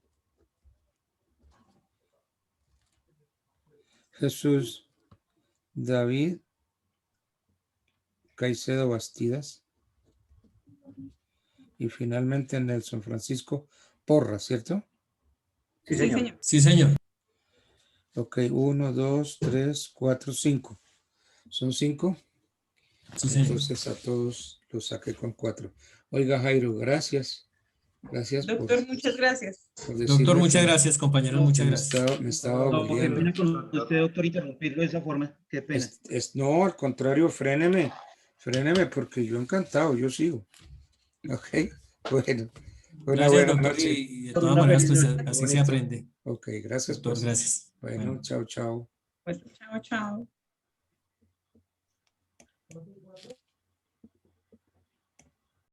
Jesús David Caicedo Bastidas. Y finalmente Nelson Francisco Porra, ¿cierto? Sí, señor. Sí, señor. Ok, 1, 2, 3, 4, 5. ¿Son 5? Sí, señor. Entonces a todos los saqué con 4. Oiga, Jairo, gracias. Gracias. Doctor, muchas gracias. Doctor, muchas gracias, compañeros, muchas gracias. Me estaba volviendo. Qué pena con usted, doctor, interrumpirlo de esa forma. Qué pena. No, al contrario, fréneme, porque yo encantado, yo sigo. Ok, bueno. Gracias, doctor, y de todas maneras, pues así se aprende. Ok, gracias. Doctor, gracias. Bueno, chao. Pues, chao.